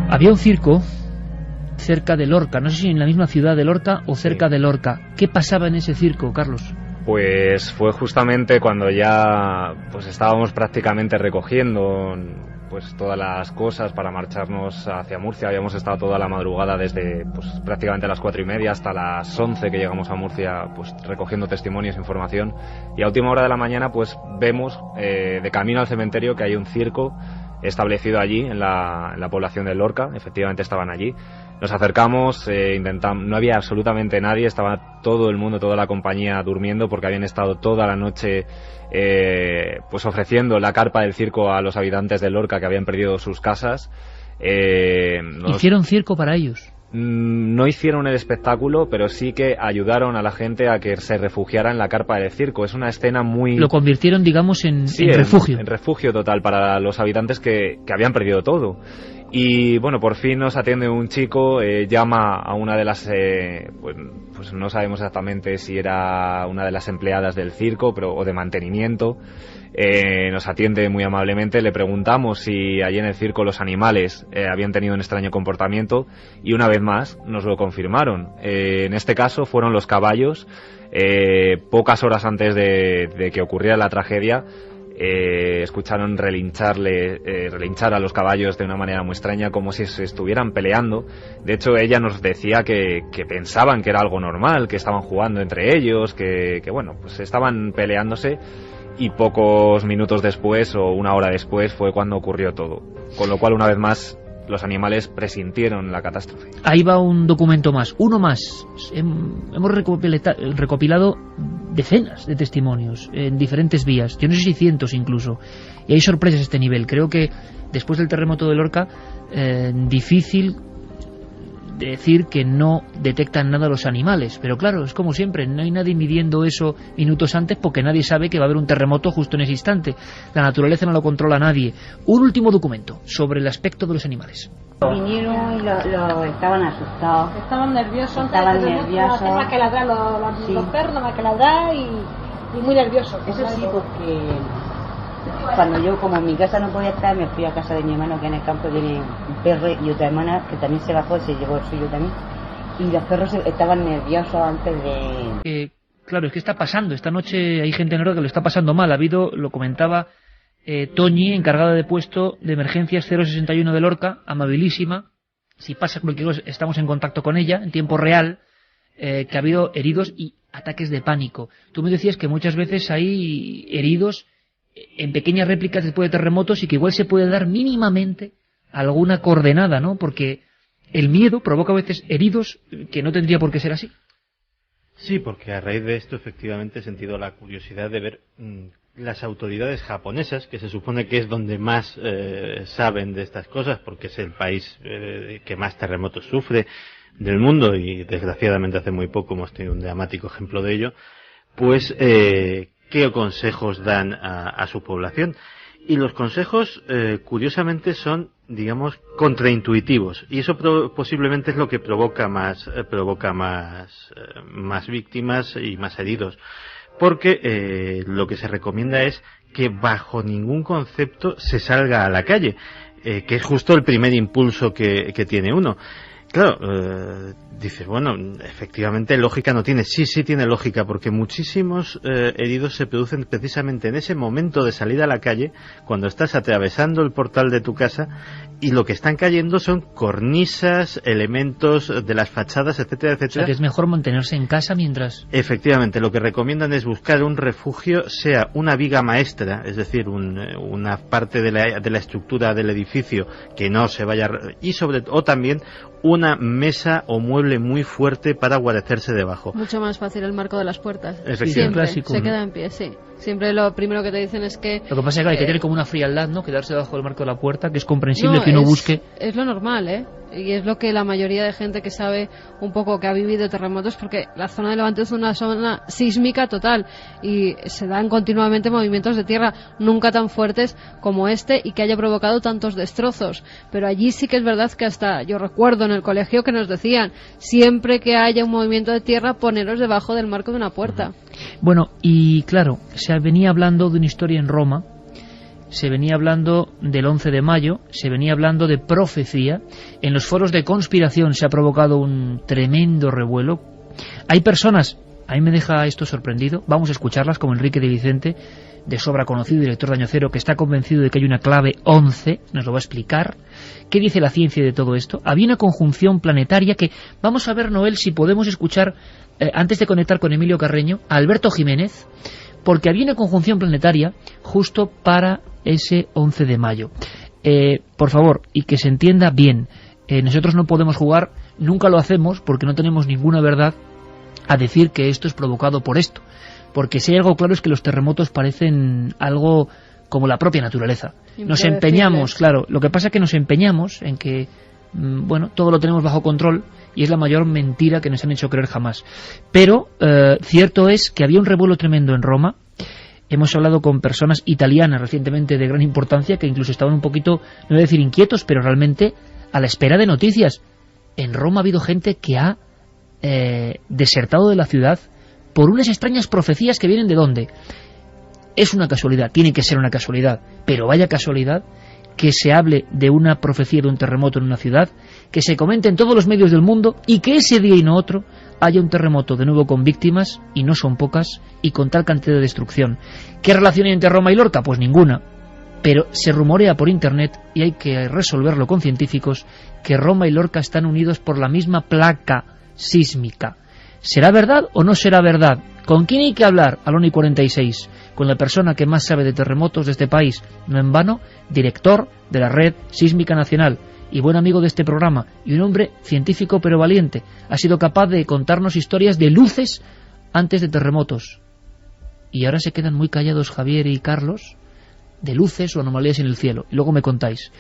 Había un circo cerca de Lorca, no sé si en la misma ciudad de Lorca o cerca de Lorca. ¿Qué pasaba en ese circo, Carlos? Pues fue justamente cuando ya estábamos prácticamente recogiendo todas las cosas para marcharnos hacia Murcia. Habíamos estado toda la madrugada desde prácticamente las 4:30 hasta las 11 que llegamos a Murcia, recogiendo testimonios, información, y a última hora de la mañana vemos de camino al cementerio que hay un circo establecido allí en la población de Lorca. Efectivamente estaban allí. Nos acercamos, intentamos, no había absolutamente nadie, estaba todo el mundo, toda la compañía durmiendo porque habían estado toda la noche ofreciendo la carpa del circo a los habitantes de Lorca que habían perdido sus casas. ¿Hicieron circo para ellos? No hicieron el espectáculo, pero sí que ayudaron a la gente a que se refugiara en la carpa del circo. Es una escena muy... Lo convirtieron, digamos, en refugio. En refugio total para los habitantes que habían perdido todo. Y bueno, por fin nos atiende un chico, llama a una de las... no sabemos exactamente si era una de las empleadas del circo o de mantenimiento. Nos atiende muy amablemente, le preguntamos si allí en el circo los animales habían tenido un extraño comportamiento, y una vez más nos lo confirmaron. En este caso fueron los caballos. Pocas horas antes de que ocurriera la tragedia, escucharon relinchar a los caballos de una manera muy extraña, como si se estuvieran peleando. De hecho, ella nos decía que pensaban que era algo normal, que estaban jugando entre ellos, que estaban peleándose. Y pocos minutos después o una hora después fue cuando ocurrió todo. Con lo cual, una vez más, los animales presintieron la catástrofe. Ahí va un documento más, uno más. Hemos recopilado decenas de testimonios en diferentes vías, yo no sé si cientos incluso, y hay sorpresas a este nivel. Creo que después del terremoto de Lorca, difícil decir que no detectan nada los animales, pero claro, es como siempre, no hay nadie midiendo eso minutos antes porque nadie sabe que va a haber un terremoto justo en ese instante. La naturaleza no lo controla nadie. Un último documento sobre el aspecto de los animales. Vinieron y estaban asustados. Estaban nerviosos. Estaban nerviosos. No más que ladrar los perros, no más que ladrar y muy nerviosos. Eso sí, porque cuando yo, como en mi casa no podía estar, me fui a casa de mi hermano, que en el campo tiene un perro, y otra hermana que también se bajó y se llevó el suyo también. Y los perros estaban nerviosos antes de... Claro, es que está pasando. Esta noche hay gente en Lorca que lo está pasando mal. Ha habido, lo comentaba Toñi, encargada de puesto de emergencias 061 de Lorca, amabilísima. Si pasa cualquier cosa, estamos en contacto con ella en tiempo real, que ha habido heridos y ataques de pánico. Tú me decías que muchas veces hay heridos en pequeñas réplicas después de terremotos y que igual se puede dar mínimamente alguna coordenada, ¿no? Porque el miedo provoca a veces heridos que no tendría por qué ser así. Sí, porque a raíz de esto efectivamente he sentido la curiosidad de ver las autoridades japonesas, que se supone que es donde más saben de estas cosas, porque es el país que más terremotos sufre del mundo, y desgraciadamente hace muy poco hemos tenido un dramático ejemplo de ello, pues qué consejos dan a su población. Y los consejos, curiosamente, son, digamos, contraintuitivos, y eso posiblemente es lo que provoca más víctimas y más heridos, porque lo que se recomienda es que bajo ningún concepto se salga a la calle, que es justo el primer impulso que tiene uno. Claro, dices, bueno, efectivamente lógica no tiene. Sí tiene lógica, porque muchísimos heridos se producen precisamente en ese momento de salida a la calle, cuando estás atravesando el portal de tu casa, y lo que están cayendo son cornisas, elementos de las fachadas, etcétera, etcétera. O sea, que es mejor mantenerse en casa mientras... Efectivamente, lo que recomiendan es buscar un refugio, sea una viga maestra, es decir, una parte de la estructura del edificio que no se vaya... o también ninguna mesa o mueble muy fuerte para guarecerse debajo. Mucho más fácil el marco de las puertas. Siempre clásico, se queda en pie, sí. Siempre lo primero que te dicen es que... Lo que pasa es que hay que tener como una frialdad, ¿no? Quedarse debajo del marco de la puerta, que es comprensible que uno busque... Es lo normal, ¿eh? Y es lo que la mayoría de gente que sabe un poco, que ha vivido terremotos, porque la zona de Levante es una zona sísmica total y se dan continuamente movimientos de tierra, nunca tan fuertes como este y que haya provocado tantos destrozos. Pero allí sí que es verdad que hasta yo recuerdo en el colegio que nos decían, siempre que haya un movimiento de tierra, poneros debajo del marco de una puerta. Bueno, y claro, se venía hablando de una historia en Roma, se venía hablando del 11 de mayo, se venía hablando de profecía, en los foros de conspiración se ha provocado un tremendo revuelo. Hay personas, a mí me deja esto sorprendido, vamos a escucharlas, como Enrique de Vicente, de sobra conocido, director de Año Cero, que está convencido de que hay una clave 11, nos lo va a explicar. ¿Qué dice la ciencia de todo esto? Había una conjunción planetaria que, vamos a ver, Noel, si podemos escuchar, antes de conectar con Emilio Carreño, a Alberto Jiménez, porque había una conjunción planetaria justo para ese 11 de mayo. Por favor, y que se entienda bien, nosotros no podemos jugar, nunca lo hacemos, porque no tenemos ninguna verdad a decir que esto es provocado por esto. Porque si hay algo claro es que los terremotos parecen algo como la propia naturaleza. Nos empeñamos, claro, lo que pasa es que nos empeñamos en que, bueno, todo lo tenemos bajo control y es la mayor mentira que nos han hecho creer jamás. Pero cierto es que había un revuelo tremendo en Roma. Hemos hablado con personas italianas recientemente de gran importancia que incluso estaban un poquito, no voy a decir inquietos, pero realmente a la espera de noticias. En Roma ha habido gente que ha desertado de la ciudad por unas extrañas profecías que vienen de ¿dónde? Es una casualidad, tiene que ser una casualidad, pero vaya casualidad que se hable de una profecía de un terremoto en una ciudad, que se comente en todos los medios del mundo y que ese día y no otro haya un terremoto de nuevo con víctimas, y no son pocas, y con tal cantidad de destrucción. ¿Qué relación hay entre Roma y Lorca? Pues ninguna. Pero se rumorea por internet, y hay que resolverlo con científicos, que Roma y Lorca están unidos por la misma placa sísmica. ¿Será verdad o no será verdad? ¿Con quién hay que hablar? Al 1:46. Con la persona que más sabe de terremotos de este país, no en vano, director de la Red Sísmica Nacional y buen amigo de este programa, y un hombre científico pero valiente. Ha sido capaz de contarnos historias de luces antes de terremotos. Y ahora se quedan muy callados Javier y Carlos, de luces o anomalías en el cielo. Y luego me contáis.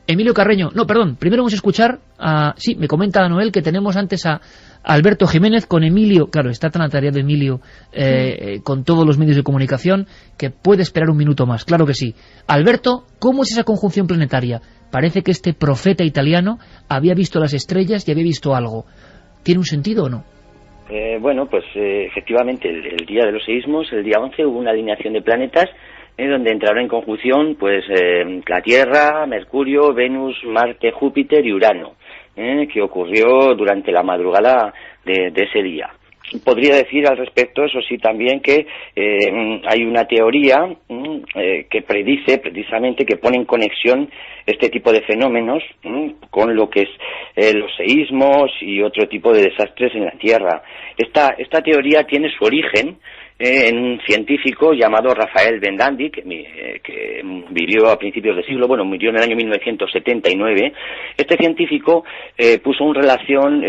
Emilio Carreño, no, perdón, primero vamos a escuchar a... Sí, me comenta Noel que tenemos antes a Alberto Jiménez con Emilio. Claro, está tan atareado Emilio con todos los medios de comunicación que puede esperar un minuto más, claro que sí. Alberto, ¿cómo es esa conjunción planetaria? Parece que este profeta italiano había visto las estrellas y había visto algo. ¿Tiene un sentido o no? Bueno, pues efectivamente el día de los seísmos, el día 11, hubo una alineación de planetas donde entraron en conjunción pues la Tierra, Mercurio, Venus, Marte, Júpiter y Urano, que ocurrió durante la madrugada de ese día. Podría decir al respecto, eso sí, también que hay una teoría que predice precisamente, que pone en conexión este tipo de fenómenos con lo que es los seísmos y otro tipo de desastres en la Tierra. Esta teoría tiene su origen en un científico llamado Rafael Bendandi, que vivió a principios del siglo, bueno, murió en el año 1979. Este científico puso en relación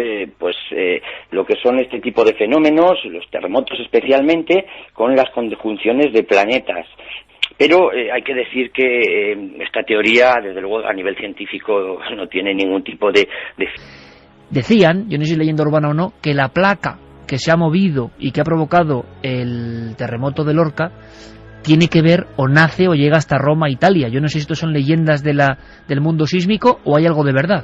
lo que son este tipo de fenómenos, los terremotos especialmente, con las conjunciones de planetas. Pero hay que decir que esta teoría, desde luego, a nivel científico no tiene ningún tipo de... Decían, yo no sé si es leyenda urbana o no, que la placa que se ha movido y que ha provocado el terremoto de Lorca tiene que ver o nace o llega hasta Roma, Italia. Yo no sé si esto son leyendas del mundo sísmico o hay algo de verdad.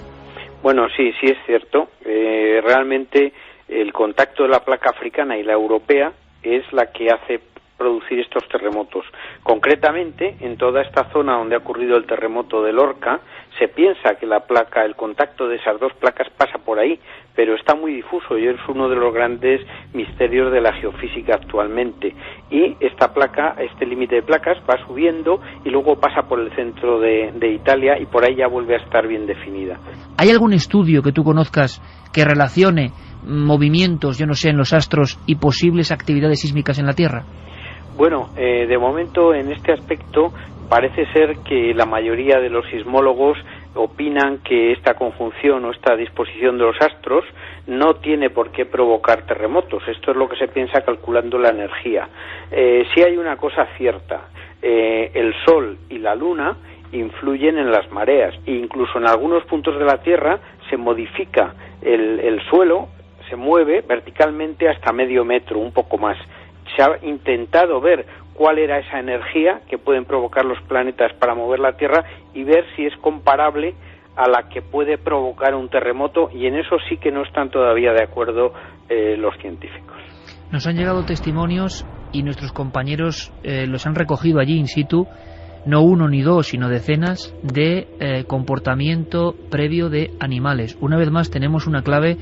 Bueno, sí es cierto. Realmente el contacto de la placa africana y la europea es la que hace producir estos terremotos. Concretamente, en toda esta zona donde ha ocurrido el terremoto de Lorca, se piensa que el contacto de esas dos placas pasa por ahí, pero está muy difuso y es uno de los grandes misterios de la geofísica actualmente. Y esta placa, este límite de placas, va subiendo y luego pasa por el centro de Italia y por ahí ya vuelve a estar bien definida. ¿Hay algún estudio que tú conozcas que relacione movimientos, yo no sé, en los astros y posibles actividades sísmicas en la Tierra? Bueno, de momento en este aspecto parece ser que la mayoría de los sismólogos opinan que esta conjunción o esta disposición de los astros no tiene por qué provocar terremotos. Esto es lo que se piensa calculando la energía. Sí hay una cosa cierta, el Sol y la Luna influyen en las mareas e incluso en algunos puntos de la Tierra se modifica el suelo, se mueve verticalmente hasta medio metro, un poco más. Se ha intentado ver cuál era esa energía que pueden provocar los planetas para mover la Tierra y ver si es comparable a la que puede provocar un terremoto, y en eso sí que no están todavía de acuerdo los científicos. Nos han llegado testimonios y nuestros compañeros los han recogido allí in situ, no uno ni dos, sino decenas de comportamiento previo de animales. Una vez más tenemos una clave,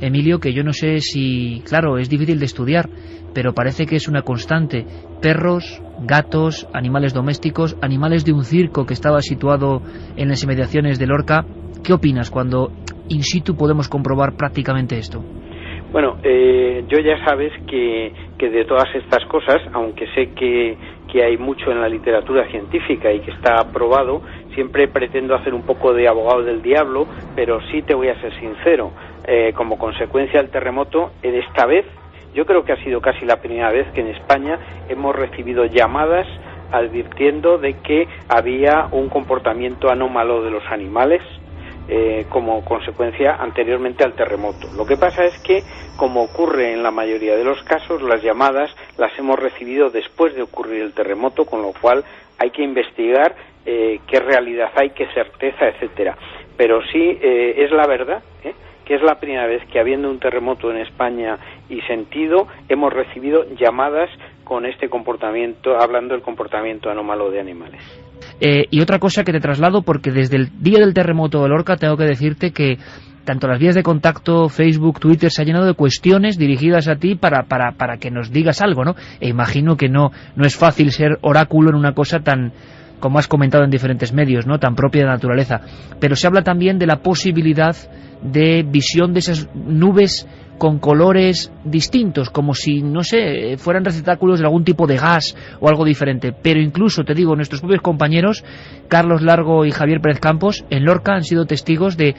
Emilio, que yo no sé si, claro, es difícil de estudiar, pero parece que es una constante. Perros, gatos, animales domésticos, animales de un circo que estaba situado en las inmediaciones de Lorca. ¿Qué opinas cuando in situ podemos comprobar prácticamente esto? Bueno, yo ya sabes que de todas estas cosas, aunque sé que hay mucho en la literatura científica y que está probado, siempre pretendo hacer un poco de abogado del diablo, pero sí te voy a ser sincero. Como consecuencia del terremoto, en esta vez, yo creo que ha sido casi la primera vez que en España hemos recibido llamadas advirtiendo de que había un comportamiento anómalo de los animales como consecuencia anteriormente al terremoto. Lo que pasa es que, como ocurre en la mayoría de los casos, las llamadas las hemos recibido después de ocurrir el terremoto, con lo cual hay que investigar qué realidad hay, qué certeza, etcétera. Pero sí es la verdad, que es la primera vez que, habiendo un terremoto en España y sentido, hemos recibido llamadas con este comportamiento, hablando del comportamiento anómalo de animales. Y otra cosa que te traslado, porque desde el día del terremoto de Lorca tengo que decirte que tanto las vías de contacto, Facebook, Twitter, se ha llenado de cuestiones dirigidas a ti para que nos digas algo, ¿no? E imagino que no es fácil ser oráculo en una cosa tan, como has comentado en diferentes medios, ¿no?, tan propia de la naturaleza. Pero se habla también de la posibilidad de visión de esas nubes con colores distintos, como si, no sé, fueran receptáculos de algún tipo de gas o algo diferente. Pero incluso, te digo, nuestros propios compañeros, Carlos Largo y Javier Pérez Campos, en Lorca han sido testigos de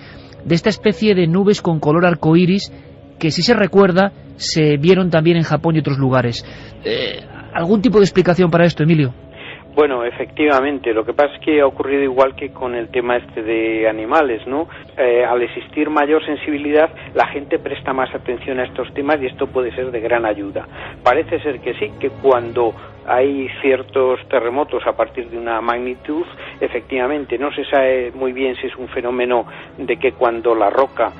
esta especie de nubes con color arcoíris que, si se recuerda, se vieron también en Japón y otros lugares. ¿Algún tipo de explicación para esto, Emilio? Bueno, efectivamente, lo que pasa es que ha ocurrido igual que con el tema de animales, ¿no? Al existir mayor sensibilidad, la gente presta más atención a estos temas y esto puede ser de gran ayuda. Parece ser que sí, que cuando hay ciertos terremotos a partir de una magnitud, efectivamente, no se sabe muy bien si es un fenómeno de que cuando las rocas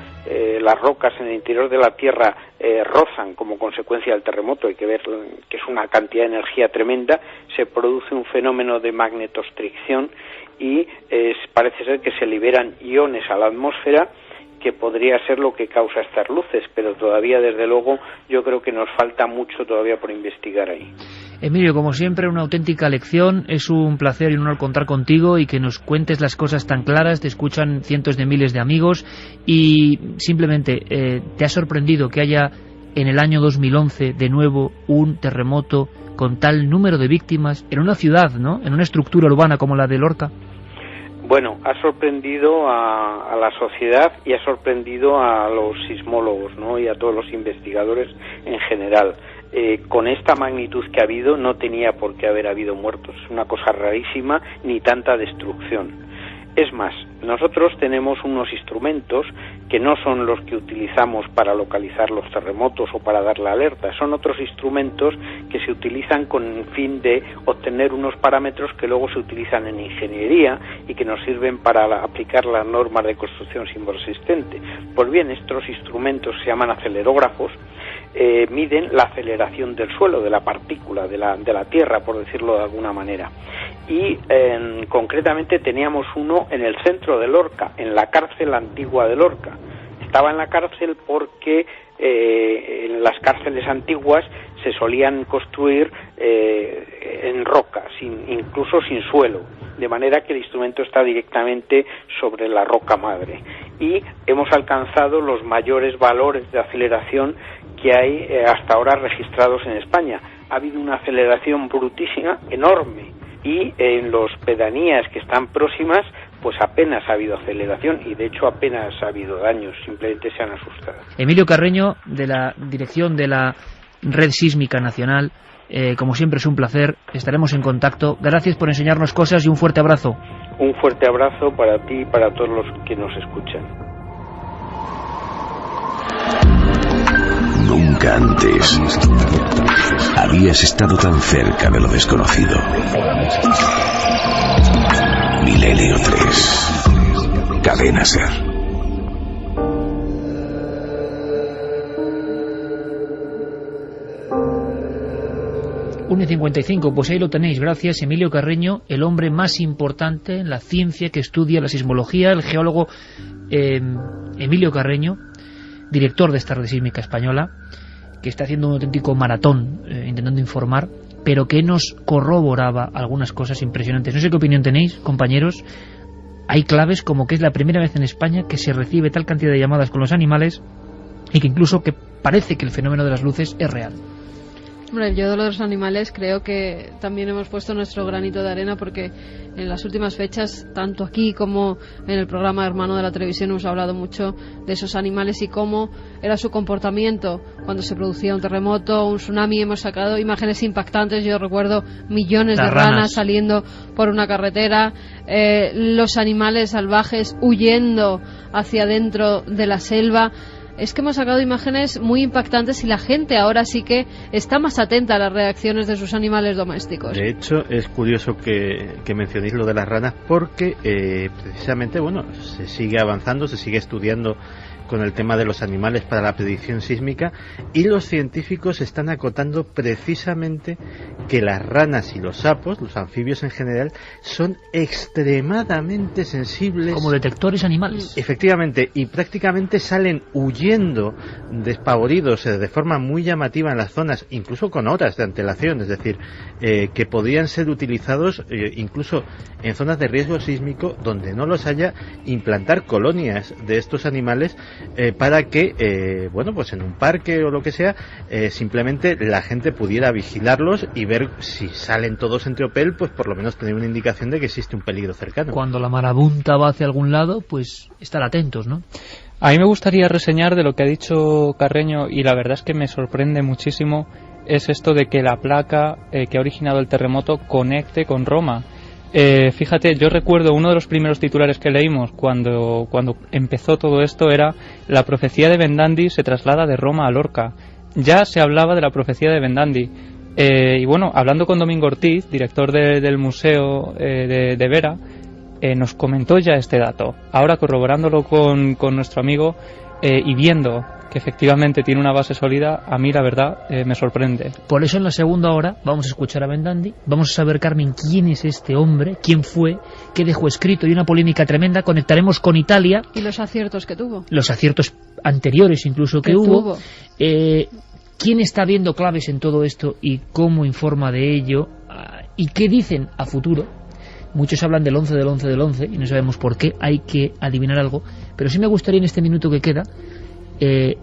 en el interior de la Tierra rozan como consecuencia del terremoto, hay que ver que es una cantidad de energía tremenda, se produce un fenómeno de magnetostricción y parece ser que se liberan iones a la atmósfera, que podría ser lo que causa estas luces, pero todavía, desde luego, yo creo que nos falta mucho todavía por investigar ahí. Emilio, como siempre, una auténtica lección. Es un placer y un honor contar contigo y que nos cuentes las cosas tan claras. Te escuchan cientos de miles de amigos y simplemente te ha sorprendido que haya en el año 2011 de nuevo un terremoto con tal número de víctimas en una ciudad, ¿no?, en una estructura urbana como la de Lorca. Bueno, ha sorprendido a la sociedad y ha sorprendido a los sismólogos, ¿no?, y a todos los investigadores en general. Con esta magnitud que ha habido, no tenía por qué haber habido muertos. Es una cosa rarísima, ni tanta destrucción. Es más, nosotros tenemos unos instrumentos que no son los que utilizamos para localizar los terremotos o para dar la alerta, son otros instrumentos que se utilizan con el fin de obtener unos parámetros que luego se utilizan en ingeniería y que nos sirven para aplicar las normas de construcción simboresistente. Pues bien, estos instrumentos se llaman acelerógrafos, miden la aceleración del suelo, de la partícula, de la tierra, por decirlo de alguna manera. Y concretamente teníamos uno en el centro de Lorca, en la cárcel antigua de Lorca. Estaba en la cárcel porque en las cárceles antiguas se solían construir en roca, incluso sin suelo, de manera que el instrumento está directamente sobre la roca madre. Y hemos alcanzado los mayores valores de aceleración que hay hasta ahora registrados en España. Ha habido una aceleración brutísima, enorme, y en las pedanías que están próximas pues apenas ha habido aceleración y de hecho apenas ha habido daños, simplemente se han asustado. Emilio Carreño, de la dirección de la Red Sísmica Nacional, como siempre es un placer, estaremos en contacto. Gracias por enseñarnos cosas y un fuerte abrazo. Un fuerte abrazo para ti y para todos los que nos escuchan. Nunca antes habías estado tan cerca de lo desconocido. Milenio 3. Cadena Ser. 1:55, pues ahí lo tenéis. Gracias, Emilio Carreño, el hombre más importante en la ciencia que estudia la sismología, el geólogo Emilio Carreño, director de esta red sísmica española, que está haciendo un auténtico maratón intentando informar, pero que nos corroboraba algunas cosas impresionantes. No sé qué opinión tenéis, compañeros. Hay claves como que es la primera vez en España que se recibe tal cantidad de llamadas con los animales y que incluso que parece que el fenómeno de las luces es real. Hombre, yo de los animales creo que también hemos puesto nuestro granito de arena, porque en las últimas fechas, tanto aquí como en el programa Hermano de la Televisión, hemos hablado mucho de esos animales y cómo era su comportamiento cuando se producía un terremoto, un tsunami. Hemos sacado imágenes impactantes. Yo recuerdo millones de ranas saliendo por una carretera, los animales salvajes huyendo hacia dentro de la selva. Es que hemos sacado imágenes muy impactantes y la gente ahora sí que está más atenta a las reacciones de sus animales domésticos. De hecho, es curioso que mencionéis lo de las ranas porque precisamente, bueno, se sigue avanzando, se sigue estudiando con el tema de los animales para la predicción sísmica, y los científicos están acotando precisamente que las ranas y los sapos, los anfibios en general, son extremadamente sensibles como detectores animales. Efectivamente, y prácticamente salen huyendo despavoridos de forma muy llamativa en las zonas, incluso con horas de antelación, es decir, que podrían ser utilizados incluso en zonas de riesgo sísmico donde no los haya, implantar colonias de estos animales para que, bueno, pues en un parque o lo que sea, simplemente la gente pudiera vigilarlos y ver si salen todos en tropel, pues por lo menos tener una indicación de que existe un peligro cercano. Cuando la marabunta va hacia algún lado, pues estar atentos, ¿no? A mí me gustaría reseñar de lo que ha dicho Carreño, y la verdad es que me sorprende muchísimo, es esto de que la placa que ha originado el terremoto conecte con Roma. Fíjate, yo recuerdo uno de los primeros titulares que leímos cuando empezó todo esto era: la profecía de Vendandi se traslada de Roma a Lorca. Ya se hablaba de la profecía de Vendandi. Y bueno, hablando con Domingo Ortiz, director del museo de Vera, nos comentó ya este dato. Ahora, corroborándolo con nuestro amigo y viendo que efectivamente tiene una base sólida, a mí la verdad me sorprende. Por eso en la segunda hora vamos a escuchar a Vendandi, vamos a saber, Carmen, quién es este hombre, quién fue, qué dejó escrito, y una polémica tremenda. Conectaremos con Italia. Y los aciertos que tuvo. Los aciertos anteriores incluso que hubo. ¿Quién está viendo claves en todo esto y cómo informa de ello? ¿Y qué dicen a futuro? Muchos hablan del 11 del 11 del 11 y no sabemos por qué, hay que adivinar algo. Pero sí me gustaría, en este minuto que queda,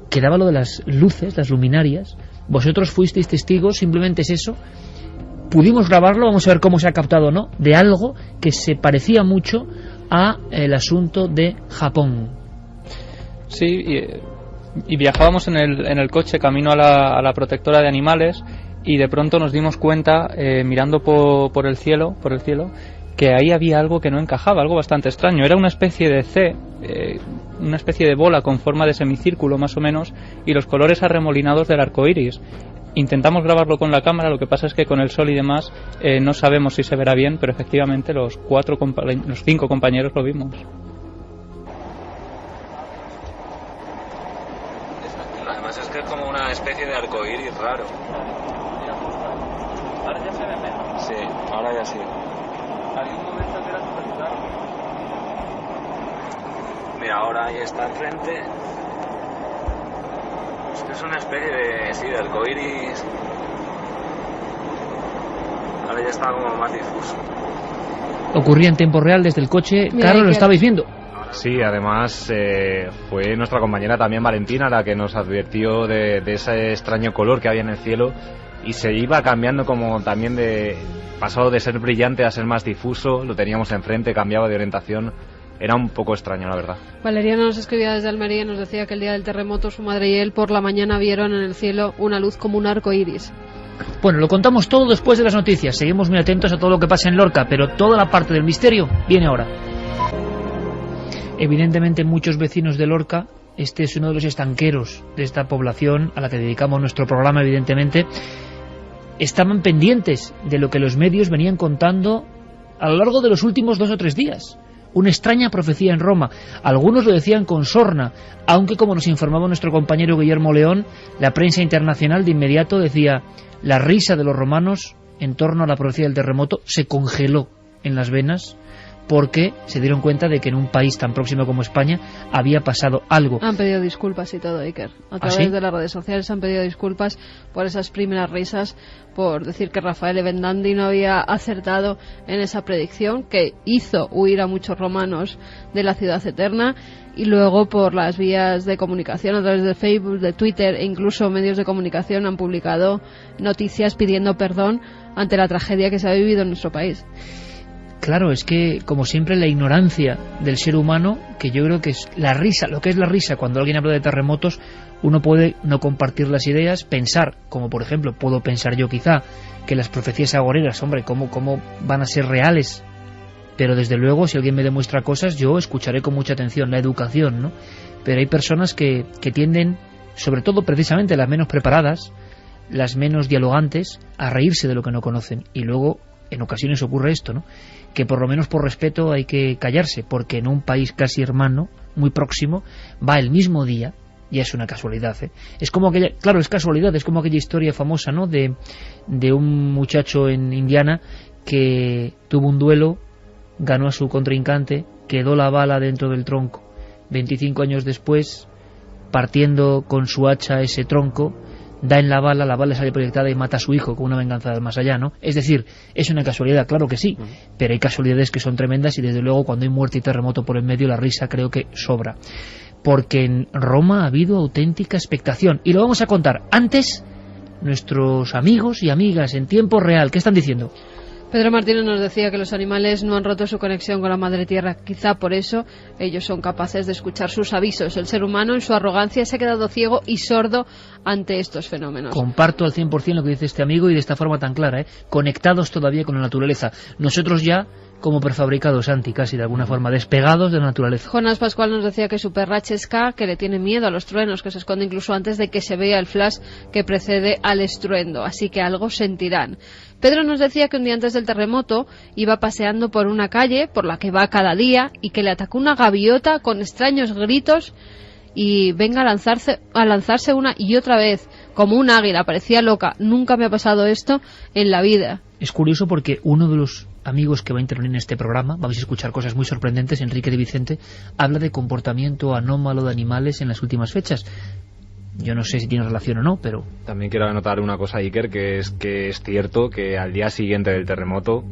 quedaba lo de las luces, las luminarias. Vosotros fuisteis testigos, simplemente es eso. Pudimos grabarlo, vamos a ver cómo se ha captado o no, de algo que se parecía mucho a el asunto de Japón. Sí, y viajábamos en el coche camino a la protectora de animales, y de pronto nos dimos cuenta, mirando por el cielo, que ahí había algo que no encajaba, algo bastante extraño. Era una especie de C, una especie de bola con forma de semicírculo más o menos, y los colores arremolinados del arco iris. Intentamos grabarlo con la cámara, lo que pasa es que con el sol y demás no sabemos si se verá bien, pero efectivamente los 5 compañeros lo vimos. Además es que es como una especie de arco iris raro. Ahora ya se ve menos. Sí, ahora ya sí. Había un momento que era súper claro. Mira, ahora ahí está al frente. Esto es una especie de arco iris. Ahora ya está como más difuso. Ocurría en tiempo real desde el coche. Carlos, ¿lo estabais viendo? Sí, además fue nuestra compañera también, Valentina, la que nos advirtió de ese extraño color que había en el cielo, y se iba cambiando, como también pasó de ser brillante a ser más difuso. Lo teníamos enfrente, cambiaba de orientación. era un poco extraño, la verdad. Valeriano nos escribía desde Almería y nos decía que el día del terremoto su madre y él por la mañana vieron en el cielo una luz como un arco iris. Bueno, lo contamos todo después de las noticias. Seguimos muy atentos a todo lo que pasa en Lorca, pero toda la parte del misterio viene ahora. Evidentemente, muchos vecinos de Lorca, este es uno de los estanqueros de esta población a la que dedicamos nuestro programa, evidentemente, estaban pendientes de lo que los medios venían contando a lo largo de los últimos 2 o 3 días. Una extraña profecía en Roma. Algunos lo decían con sorna, aunque, como nos informaba nuestro compañero Guillermo León, la prensa internacional de inmediato decía: la risa de los romanos en torno a la profecía del terremoto se congeló en las venas, porque se dieron cuenta de que en un país tan próximo como España había pasado algo. Han pedido disculpas y todo, Iker. A través de las redes sociales han pedido disculpas por esas primeras risas, por decir que Rafael Ebendandi no había acertado en esa predicción que hizo huir a muchos romanos de la ciudad eterna, y luego por las vías de comunicación a través de Facebook, de Twitter e incluso medios de comunicación han publicado noticias pidiendo perdón ante la tragedia que se ha vivido en nuestro país. Claro, es que, como siempre, la ignorancia del ser humano, que yo creo que es la risa, lo que es la risa cuando alguien habla de terremotos, uno puede no compartir las ideas, pensar, como por ejemplo, puedo pensar yo quizá, que las profecías agoreras, hombre, ¿cómo van a ser reales? Pero desde luego, si alguien me demuestra cosas, yo escucharé con mucha atención, la educación, ¿no? Pero hay personas que tienden, sobre todo precisamente las menos preparadas, las menos dialogantes, a reírse de lo que no conocen, y luego en ocasiones ocurre esto, ¿no? Que por lo menos por respeto hay que callarse, porque en un país casi hermano, muy próximo, va el mismo día, y es una casualidad, ¿eh? Es como aquella, claro, es casualidad, es como aquella historia famosa, ¿no? De un muchacho en Indiana que tuvo un duelo, ganó a su contrincante, quedó la bala dentro del tronco. 25 años después, partiendo con su hacha ese tronco, da en la bala sale proyectada y mata a su hijo con una venganza del más allá, ¿no? Es decir, es una casualidad, claro que sí, pero hay casualidades que son tremendas, y desde luego cuando hay muerte y terremoto por en medio, la risa creo que sobra. Porque en Roma ha habido auténtica expectación, y lo vamos a contar. Antes, nuestros amigos y amigas en tiempo real, ¿qué están diciendo? Pedro Martínez nos decía que los animales no han roto su conexión con la madre tierra. Quizá por eso ellos son capaces de escuchar sus avisos. El ser humano, en su arrogancia, se ha quedado ciego y sordo ante estos fenómenos. Comparto al 100% lo que dice este amigo, y de esta forma tan clara, ¿eh? Conectados todavía con la naturaleza. Nosotros ya como prefabricados, Santi, casi de alguna forma, despegados de la naturaleza. Jonas Pascual nos decía que su perra Chesca, que le tiene miedo a los truenos, que se esconde incluso antes de que se vea el flash que precede al estruendo, así que algo sentirán. Pedro nos decía que un día antes del terremoto iba paseando por una calle por la que va cada día y que le atacó una gaviota con extraños gritos y venga a lanzarse una y otra vez, como un águila, parecía loca. Nunca me ha pasado esto en la vida. Es curioso porque uno de los amigos que va a intervenir en este programa, vamos a escuchar cosas muy sorprendentes, Enrique de Vicente, habla de comportamiento anómalo de animales en las últimas fechas. Yo no sé si tiene relación o no, pero... También quiero anotar una cosa, Iker, que es cierto que al día siguiente del terremoto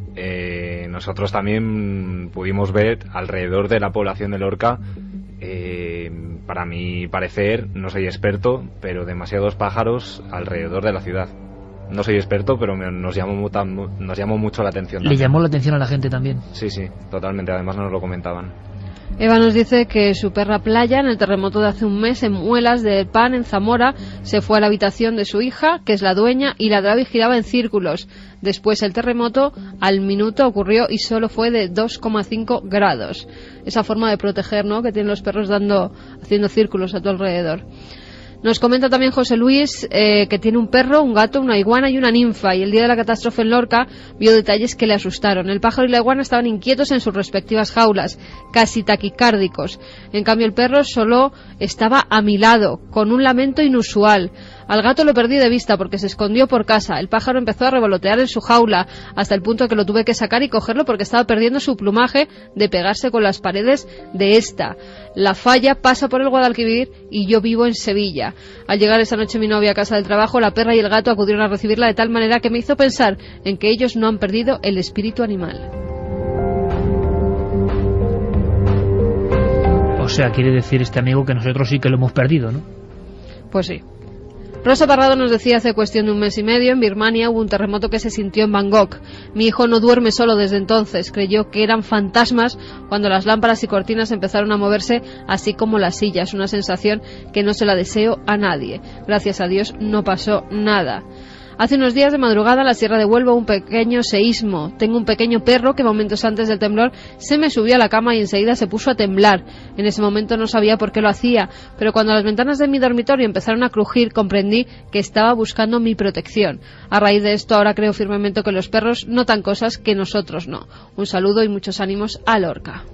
nosotros también pudimos ver alrededor de la población de Lorca, para mi parecer, no soy experto, pero demasiados pájaros alrededor de la ciudad. No soy experto, pero nos llamó mucho la atención. ¿Le llamó la atención a la gente también? Sí, totalmente, además nos lo comentaban. Eva nos dice que su perra Playa, en el terremoto de hace un mes, en Muelas de Pan, en Zamora, se fue a la habitación de su hija, que es la dueña, y ladraba y giraba en círculos. Después el terremoto, al minuto, ocurrió y solo fue de 2,5 grados. Esa forma de proteger, ¿no?, que tienen los perros haciendo círculos a tu alrededor. Nos comenta también José Luis que tiene un perro, un gato, una iguana y una ninfa, y el día de la catástrofe en Lorca vio detalles que le asustaron. El pájaro y la iguana estaban inquietos en sus respectivas jaulas, casi taquicárdicos. En cambio el perro solo estaba a mi lado, con un lamento inusual. Al gato lo perdí de vista porque se escondió por casa. El pájaro empezó a revolotear en su jaula hasta el punto que lo tuve que sacar y cogerlo porque estaba perdiendo su plumaje de pegarse con las paredes de esta. La falla pasa por el Guadalquivir y yo vivo en Sevilla. Al llegar esa noche mi novia a casa del trabajo, la perra y el gato acudieron a recibirla de tal manera que me hizo pensar en que ellos no han perdido el espíritu animal. O sea, quiere decir este amigo que nosotros sí que lo hemos perdido, ¿no? Pues sí. Rosa Parrado nos decía hace cuestión de un mes y medio, en Birmania hubo un terremoto que se sintió en Bangkok. Mi hijo no duerme solo desde entonces, creyó que eran fantasmas cuando las lámparas y cortinas empezaron a moverse, así como las sillas, una sensación que no se la deseo a nadie. Gracias a Dios no pasó nada. Hace unos días de madrugada en la Sierra de Huelva un pequeño seísmo. Tengo un pequeño perro que momentos antes del temblor se me subió a la cama y enseguida se puso a temblar. En ese momento no sabía por qué lo hacía, pero cuando las ventanas de mi dormitorio empezaron a crujir comprendí que estaba buscando mi protección. A raíz de esto ahora creo firmemente que los perros notan cosas que nosotros no. Un saludo y muchos ánimos a Lorca.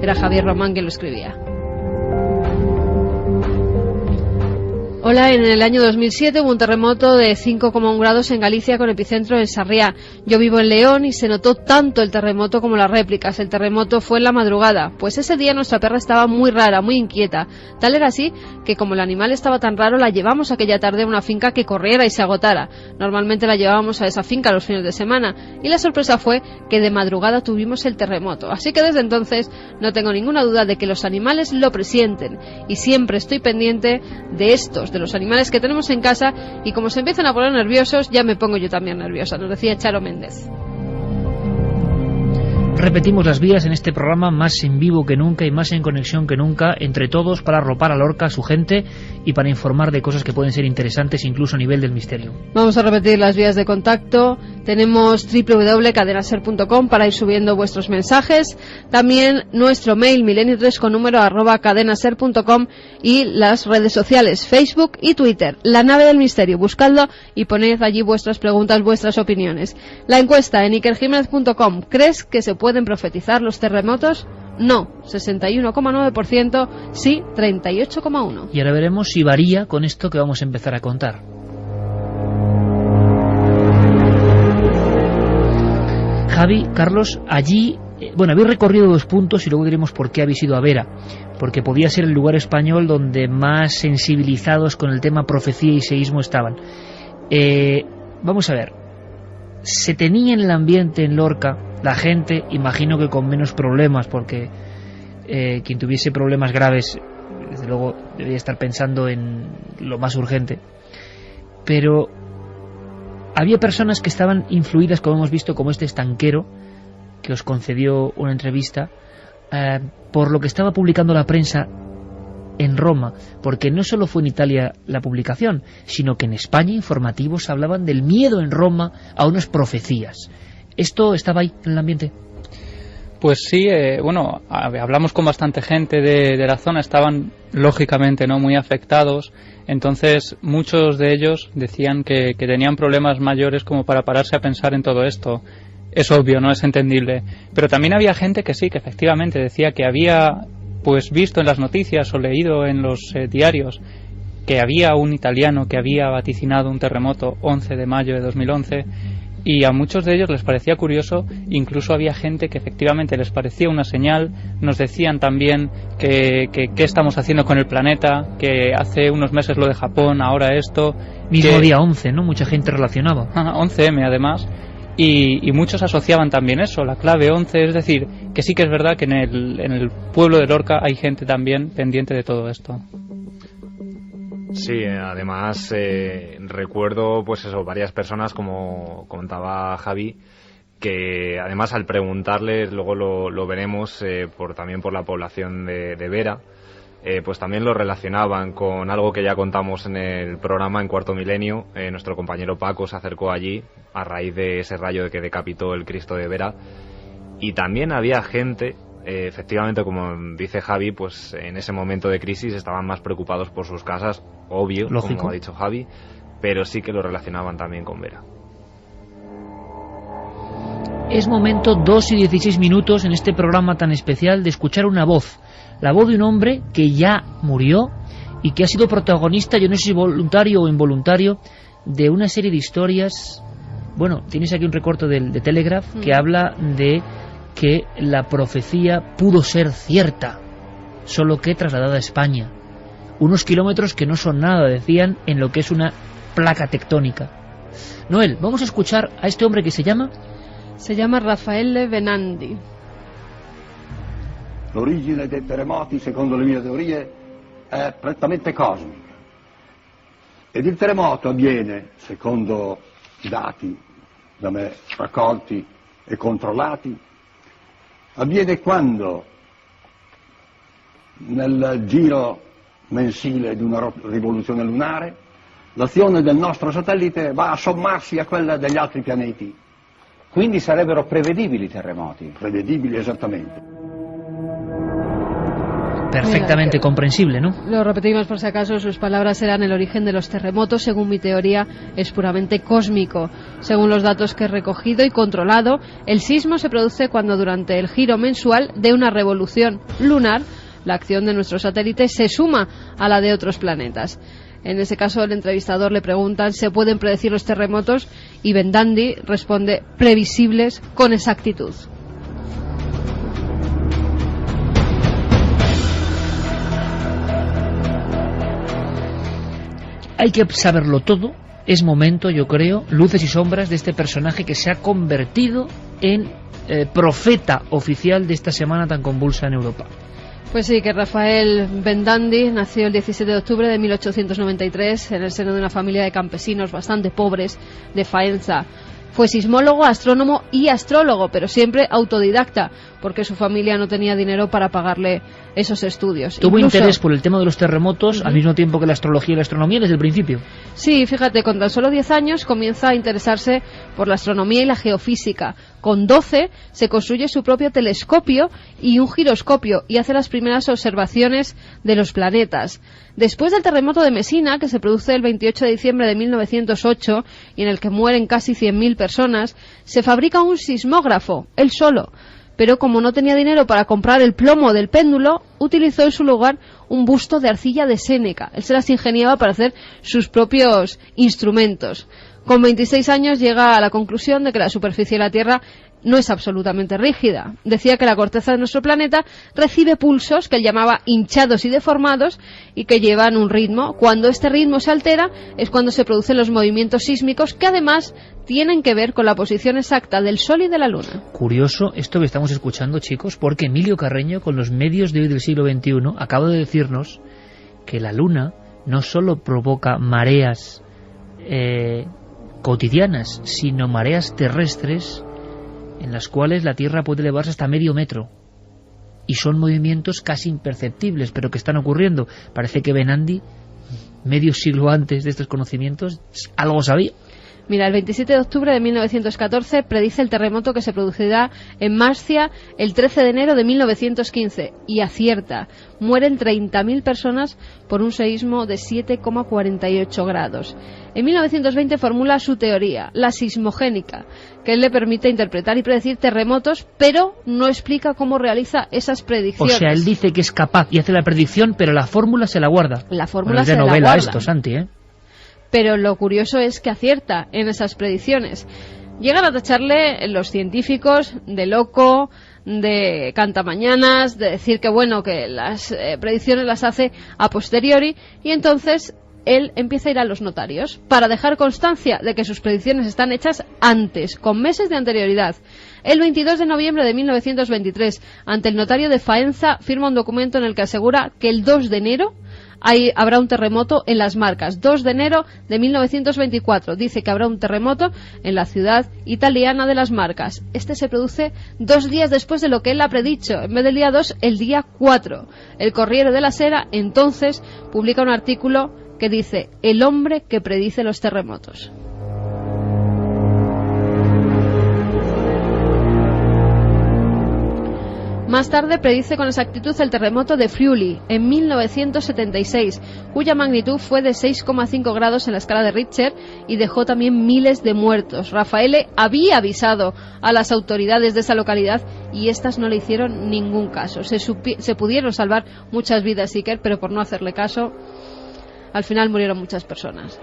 Era Javier Román quien lo escribía. Hola, en el año 2007 hubo un terremoto de 5,1 grados en Galicia con epicentro en Sarriá. Yo vivo en León y se notó tanto el terremoto como las réplicas. El terremoto fue en la madrugada, pues ese día nuestra perra estaba muy rara, muy inquieta. Tal era así que como el animal estaba tan raro la llevamos aquella tarde a una finca que corriera y se agotara. Normalmente la llevábamos a esa finca los fines de semana y la sorpresa fue que de madrugada tuvimos el terremoto. Así que desde entonces no tengo ninguna duda de que los animales lo presienten y siempre estoy pendiente de estos, de los animales que tenemos en casa, y como se empiezan a poner nerviosos ya me pongo yo también nerviosa, nos decía Charo Méndez. Repetimos las vías en este programa, más en vivo que nunca y más en conexión que nunca, entre todos, para arropar a Lorca, a su gente, y para informar de cosas que pueden ser interesantes incluso a nivel del misterio. Vamos a repetir las vías de contacto. Tenemos www.cadenaser.com para ir subiendo vuestros mensajes. También nuestro mail milenio3@cadenaser.com y las redes sociales Facebook y Twitter. La nave del misterio, buscadlo y poned allí vuestras preguntas, vuestras opiniones. La encuesta en ikerjimenez.com. ¿Crees que se pueden profetizar los terremotos? No, 61,9%, sí, 38,1%. Y ahora veremos si varía con esto que vamos a empezar a contar. Javi, Carlos, allí, habéis recorrido 2 puntos y luego diremos por qué habéis ido a Vera, porque podía ser el lugar español donde más sensibilizados con el tema profecía y seísmo estaban. Vamos a ver, se tenía en el ambiente en Lorca, la gente, imagino que con menos problemas, porque quien tuviese problemas graves, desde luego, debería estar pensando en lo más urgente, pero había personas que estaban influidas, como hemos visto, como este estanquero que os concedió una entrevista, por lo que estaba publicando la prensa en Roma, porque no solo fue en Italia la publicación, sino que en España informativos hablaban del miedo en Roma a unas profecías. ¿Esto estaba ahí en el ambiente? Pues sí, hablamos con bastante gente de la zona, estaban lógicamente muy afectados, entonces muchos de ellos decían que tenían problemas mayores como para pararse a pensar en todo esto. Es obvio, no es entendible, pero también había gente que sí, que efectivamente decía que había visto en las noticias o leído en los diarios que había un italiano que había vaticinado un terremoto 11 de mayo de 2011, y a muchos de ellos les parecía curioso. Incluso había gente que efectivamente les parecía una señal. Nos decían también que qué estamos haciendo con el planeta, que hace unos meses lo de Japón, ahora esto. Mismo día 11, ¿no? Mucha gente relacionaba. 11M además. Y muchos asociaban también eso, la clave 11, es decir, que sí que es verdad que en el pueblo de Lorca hay gente también pendiente de todo esto. Sí, además recuerdo varias personas, como contaba Javi, que además al preguntarles, luego lo veremos, también por la población de Vera, pues también lo relacionaban con algo que ya contamos en el programa en Cuarto Milenio. Nuestro compañero Paco se acercó allí a raíz de ese rayo que decapitó el Cristo de Vera, y también había gente, efectivamente, como dice Javi, pues en ese momento de crisis estaban más preocupados por sus casas, obvio, lógico, como ha dicho Javi, pero sí que lo relacionaban también con Vera. Es momento, 2:16 en este programa tan especial, de escuchar una voz, la voz de un hombre que ya murió y que ha sido protagonista, yo no sé si voluntario o involuntario, de una serie de historias. Tienes aquí un recorte de Telegraph que habla de que la profecía pudo ser cierta, solo que trasladada a España. Unos kilómetros que no son nada, decían, en lo que es una placa tectónica. Noel, vamos a escuchar a este hombre que se llama Raffaele Venandi. L'origine dei terremoti, secondo le mie teorie, è prettamente cosmica. Ed il terremoto avviene, secondo i dati da me raccolti e controllati, avviene quando nel giro mensile di una rivoluzione lunare l'azione del nostro satellite va a sommarsi a quella degli altri pianeti. Quindi sarebbero prevedibili i terremoti? Prevedibili, esattamente. Perfectamente comprensible, ¿no? Lo repetimos por si acaso, sus palabras eran: el origen de los terremotos, según mi teoría, es puramente cósmico. Según los datos que he recogido y controlado, el sismo se produce cuando durante el giro mensual de una revolución lunar, la acción de nuestro satélite se suma a la de otros planetas. En ese caso, el entrevistador le preguntan: ¿se pueden predecir los terremotos? Y Bendandi responde: previsibles con exactitud. Hay que saberlo todo. Es momento, yo creo, luces y sombras de este personaje que se ha convertido en profeta oficial de esta semana tan convulsa en Europa. Pues sí, que Rafael Bendandi nació el 17 de octubre de 1893 en el seno de una familia de campesinos bastante pobres de Faenza. Fue sismólogo, astrónomo y astrólogo, pero siempre autodidacta, porque su familia no tenía dinero para pagarle esos estudios. Tuvo interés por el tema de los terremotos al mismo tiempo que la astrología y la astronomía desde el principio. Sí, fíjate, con tan solo 10 años comienza a interesarse por la astronomía y la geofísica. Con 12 se construye su propio telescopio y un giroscopio y hace las primeras observaciones de los planetas. Después del terremoto de Mesina, que se produce el 28 de diciembre de 1908 y en el que mueren casi 100.000 personas, se fabrica un sismógrafo, él solo. Pero como no tenía dinero para comprar el plomo del péndulo, utilizó en su lugar un busto de arcilla de Séneca. Él se las ingeniaba para hacer sus propios instrumentos. Con 26 años llega a la conclusión de que la superficie de la Tierra no es absolutamente rígida. Decía que la corteza de nuestro planeta recibe pulsos que él llamaba hinchados y deformados y que llevan un ritmo. Cuando este ritmo se altera es cuando se producen los movimientos sísmicos, que además tienen que ver con la posición exacta del Sol y de la Luna. Curioso esto que estamos escuchando, chicos, porque Emilio Carreño, con los medios de hoy del siglo XXI, acaba de decirnos que la Luna no solo provoca mareas cotidianas, sino mareas terrestres en las cuales la Tierra puede elevarse hasta medio metro. Y son movimientos casi imperceptibles, pero que están ocurriendo. Parece que Bendandi, medio siglo antes de estos conocimientos, algo sabía. Mira, el 27 de octubre de 1914 predice el terremoto que se producirá en Marcia el 13 de enero de 1915 y acierta. Mueren 30.000 personas por un seísmo de 7,48 grados. En 1920 formula su teoría, la sismogénica, que le permite interpretar y predecir terremotos, pero no explica cómo realiza esas predicciones. O sea, él dice que es capaz y hace la predicción, pero la fórmula se la guarda. La fórmula se la guarda. Es de novela esto, Santi, ¿eh? Pero lo curioso es que acierta en esas predicciones. Llegan a tacharle los científicos de loco, de cantamañanas, de decir que bueno, que las predicciones las hace a posteriori, y entonces él empieza a ir a los notarios para dejar constancia de que sus predicciones están hechas antes, con meses de anterioridad. El 22 de noviembre de 1923, ante el notario de Faenza, firma un documento en el que asegura que el 2 de enero habrá un terremoto en Las Marcas. 2 de enero de 1924. Dice que habrá un terremoto en la ciudad italiana de Las Marcas. Este se produce 2 días después de lo que él ha predicho. En vez del día 2, el día 4. El Corriere della Sera entonces publica un artículo que dice: el hombre que predice los terremotos. Más tarde predice con exactitud el terremoto de Friuli en 1976, cuya magnitud fue de 6,5 grados en la escala de Richter y dejó también miles de muertos. Raffaele había avisado a las autoridades de esa localidad y estas no le hicieron ningún caso. Se pudieron salvar muchas vidas, Iker, pero por no hacerle caso, al final murieron muchas personas.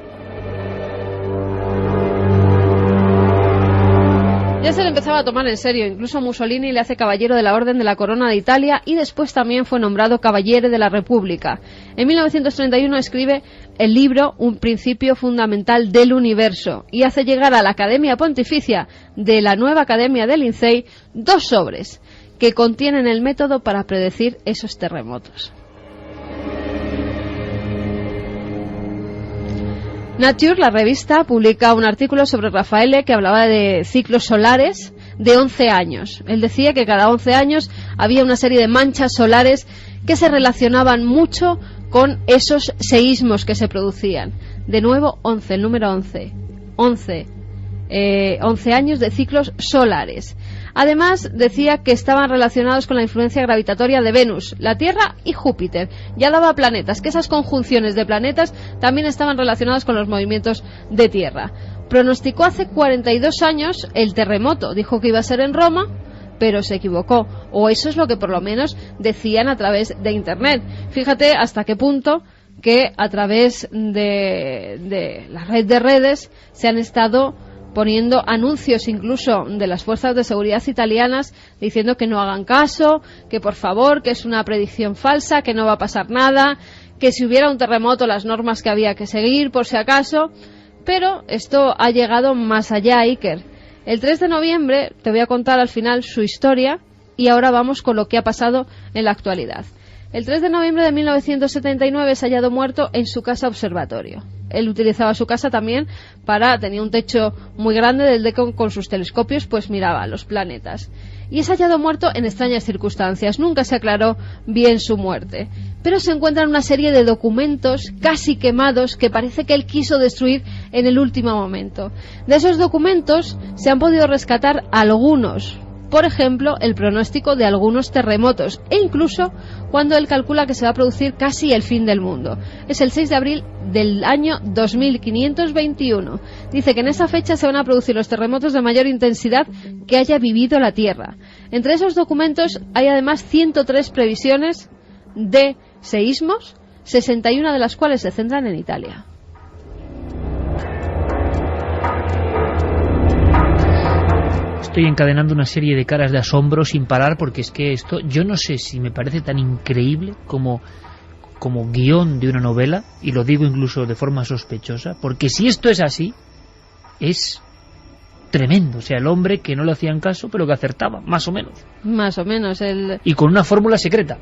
Ya se le empezaba a tomar en serio, incluso Mussolini le hace caballero de la Orden de la Corona de Italia y después también fue nombrado Cavaliere de la República. En 1931 escribe el libro Un principio fundamental del universo y hace llegar a la Academia Pontificia de la nueva Academia del Lincei 2 sobres que contienen el método para predecir esos terremotos. Nature, la revista, publica un artículo sobre Raffaele que hablaba de ciclos solares de 11 años. Él decía que cada 11 años había una serie de manchas solares que se relacionaban mucho con esos seísmos que se producían. De nuevo, 11, el número 11. 11 años de ciclos solares. Además, decía que estaban relacionados con la influencia gravitatoria de Venus, la Tierra y Júpiter. Ya daba planetas, que esas conjunciones de planetas también estaban relacionadas con los movimientos de Tierra. Pronosticó hace 42 años el terremoto. Dijo que iba a ser en Roma, pero se equivocó. O eso es lo que por lo menos decían a través de Internet. Fíjate hasta qué punto que a través de la red de redes se han estado poniendo anuncios incluso de las fuerzas de seguridad italianas diciendo que no hagan caso, que por favor, que es una predicción falsa, que no va a pasar nada, que si hubiera un terremoto las normas que había que seguir por si acaso. Pero esto ha llegado más allá, Iker. El 3 de noviembre te voy a contar al final su historia y ahora vamos con lo que ha pasado en la actualidad. El 3 de noviembre de 1979 es hallado muerto en su casa observatorio. Él utilizaba su casa también tenía un techo muy grande del que con sus telescopios pues miraba los planetas. Y es hallado muerto en extrañas circunstancias. Nunca se aclaró bien su muerte. Pero se encuentran una serie de documentos casi quemados que parece que él quiso destruir en el último momento. De esos documentos se han podido rescatar algunos. Por ejemplo, el pronóstico de algunos terremotos e incluso cuando él calcula que se va a producir casi el fin del mundo. Es el 6 de abril del año 2521. Dice que en esa fecha se van a producir los terremotos de mayor intensidad que haya vivido la Tierra. Entre esos documentos hay además 103 previsiones de seísmos, 61 de las cuales se centran en Italia. Estoy encadenando una serie de caras de asombro sin parar porque es que esto, yo no sé si me parece tan increíble como guión de una novela, y lo digo incluso de forma sospechosa, porque si esto es así, es tremendo. O sea, el hombre que no le hacían caso, pero que acertaba, más o menos. Más o menos. Y con una fórmula secreta.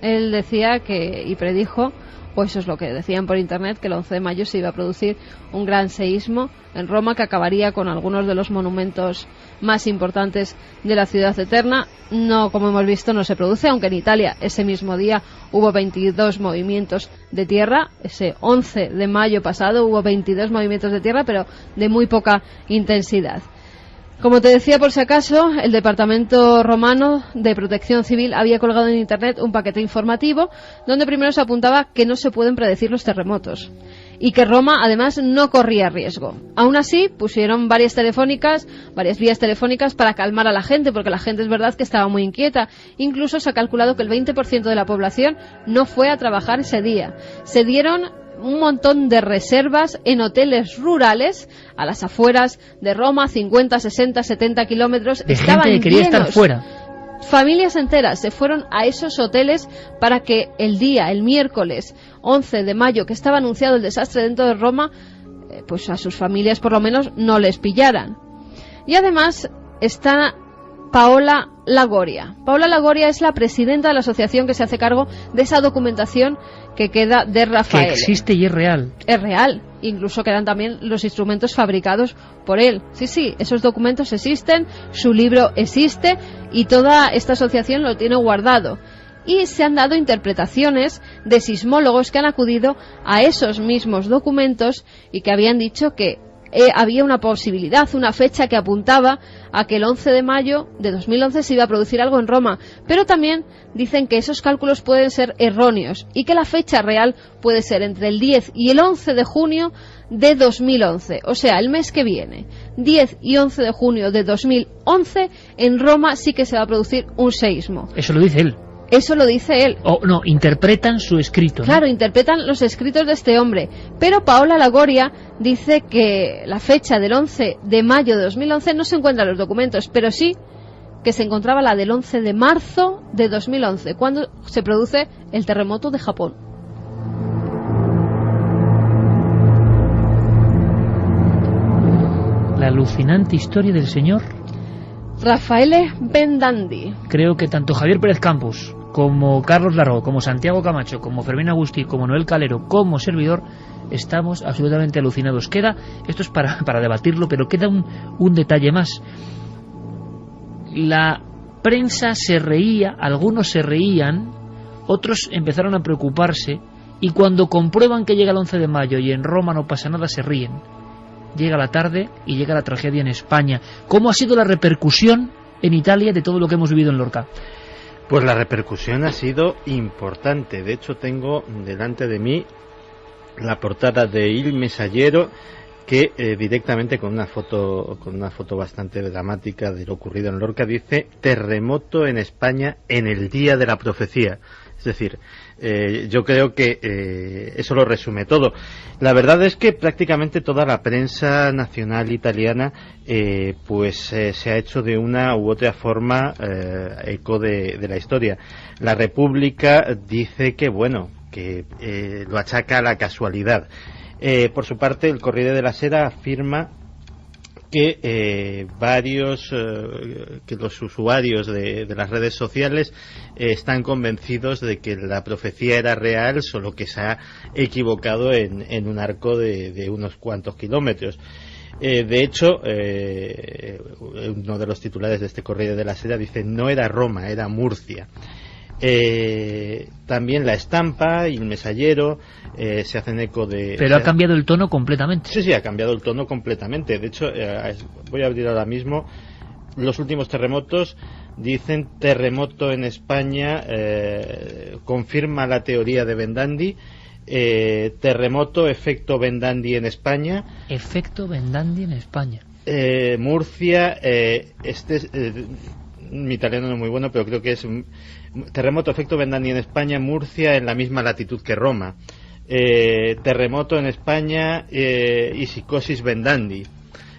Él decía y predijo, pues eso es lo que decían por internet, que el 11 de mayo se iba a producir un gran seísmo en Roma que acabaría con algunos de los monumentos más importantes de la ciudad eterna. No, como hemos visto, no se produce, aunque en Italia ese mismo día hubo 22 movimientos de tierra. Ese 11 de mayo pasado hubo 22 movimientos de tierra, pero de muy poca intensidad. Como te decía, por si acaso, el Departamento Romano de Protección Civil había colgado en Internet un paquete informativo donde primero se apuntaba que no se pueden predecir los terremotos y que Roma, además, no corría riesgo. Aún así, pusieron varias vías telefónicas para calmar a la gente, porque la gente es verdad que estaba muy inquieta. Incluso se ha calculado que el 20% de la población no fue a trabajar ese día. Se dieron un montón de reservas en hoteles rurales a las afueras de Roma, 50, 60, 70 kilómetros. De gente que quería estar fuera. Familias enteras se fueron a esos hoteles para que el miércoles 11 de mayo, que estaba anunciado el desastre dentro de Roma, pues a sus familias por lo menos no les pillaran. Y además está Paola Lagoria. Paola Lagoria es la presidenta de la asociación que se hace cargo de esa documentación que queda de Raffaele. Que existe y es real. Es real. Incluso quedan también los instrumentos fabricados por él. Sí, esos documentos existen, su libro existe y toda esta asociación lo tiene guardado. Y se han dado interpretaciones de sismólogos que han acudido a esos mismos documentos y que habían dicho que había una posibilidad, una fecha que apuntaba a que el 11 de mayo de 2011 se iba a producir algo en Roma, pero también dicen que esos cálculos pueden ser erróneos y que la fecha real puede ser entre el 10 y el 11 de junio de 2011, o sea, el mes que viene. 10 y 11 de junio de 2011 en Roma sí que se va a producir un seísmo. Eso lo dice él. Eso lo dice él. No, interpretan su escrito, ¿no? Claro, interpretan los escritos de este hombre. Pero Paola Lagoria dice que la fecha del 11 de mayo de 2011 no se encuentra en los documentos, pero sí que se encontraba la del 11 de marzo de 2011, cuando se produce el terremoto de Japón. La alucinante historia del señor Raffaele Bendandi. Creo que tanto Javier Pérez Campos como Carlos Largo, como Santiago Camacho, como Fermín Agustí, como Noel Calero, como servidor, estamos absolutamente alucinados. Esto es para debatirlo, pero queda un detalle más. La prensa se reía, algunos se reían, otros empezaron a preocuparse, y cuando comprueban que llega el 11 de mayo y en Roma no pasa nada, se ríen. Llega la tarde y llega la tragedia en España. ¿Cómo ha sido la repercusión en Italia de todo lo que hemos vivido en Lorca? Pues la repercusión ha sido importante. De hecho, tengo delante de mí la portada de Il Messaggero, que directamente con una foto bastante dramática de lo ocurrido en Lorca dice: terremoto en España en el día de la profecía. Es decir, yo creo que eso lo resume todo. La verdad es que prácticamente toda la prensa nacional italiana se ha hecho de una u otra forma eco de la historia. La República dice que lo achaca a la casualidad. Por su parte, el Corriere della Sera afirma que que los usuarios de las redes sociales están convencidos de que la profecía era real, solo que se ha equivocado en un arco de unos cuantos kilómetros. De hecho, uno de los titulares de este Corriere della Sera dice: no era Roma, era Murcia. También La Estampa y El Messaggero se hacen eco de... Pero ha cambiado el tono completamente. Sí, ha cambiado el tono completamente. De hecho, voy a abrir ahora mismo los últimos terremotos. Dicen: terremoto en España, confirma la teoría de Vendandi. Terremoto, efecto Vendandi en España. Efecto Vendandi en España. Murcia, mi italiano no es muy bueno, pero creo que es terremoto, efecto Vendandi en España. Murcia en la misma latitud que Roma. Terremoto en España y psicosis Vendandi.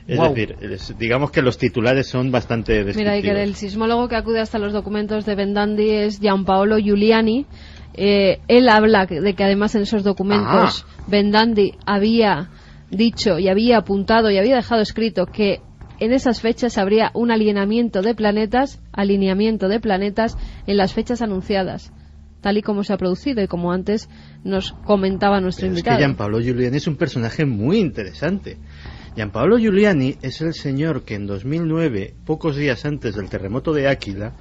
Es decir, digamos que los titulares son bastante descriptivos. Mira, y que el sismólogo que acude hasta los documentos de Vendandi es Gianpaolo Giuliani. Él habla de que además en esos documentos Vendandi había dicho y había apuntado y había dejado escrito que en esas fechas habría un alineamiento de planetas en las fechas anunciadas, tal y como se ha producido y como antes nos comentaba nuestro invitado. Es que Gianpaolo Giuliani es un personaje muy interesante. Gianpaolo Giuliani es el señor que en 2009, pocos días antes del terremoto de Áquila,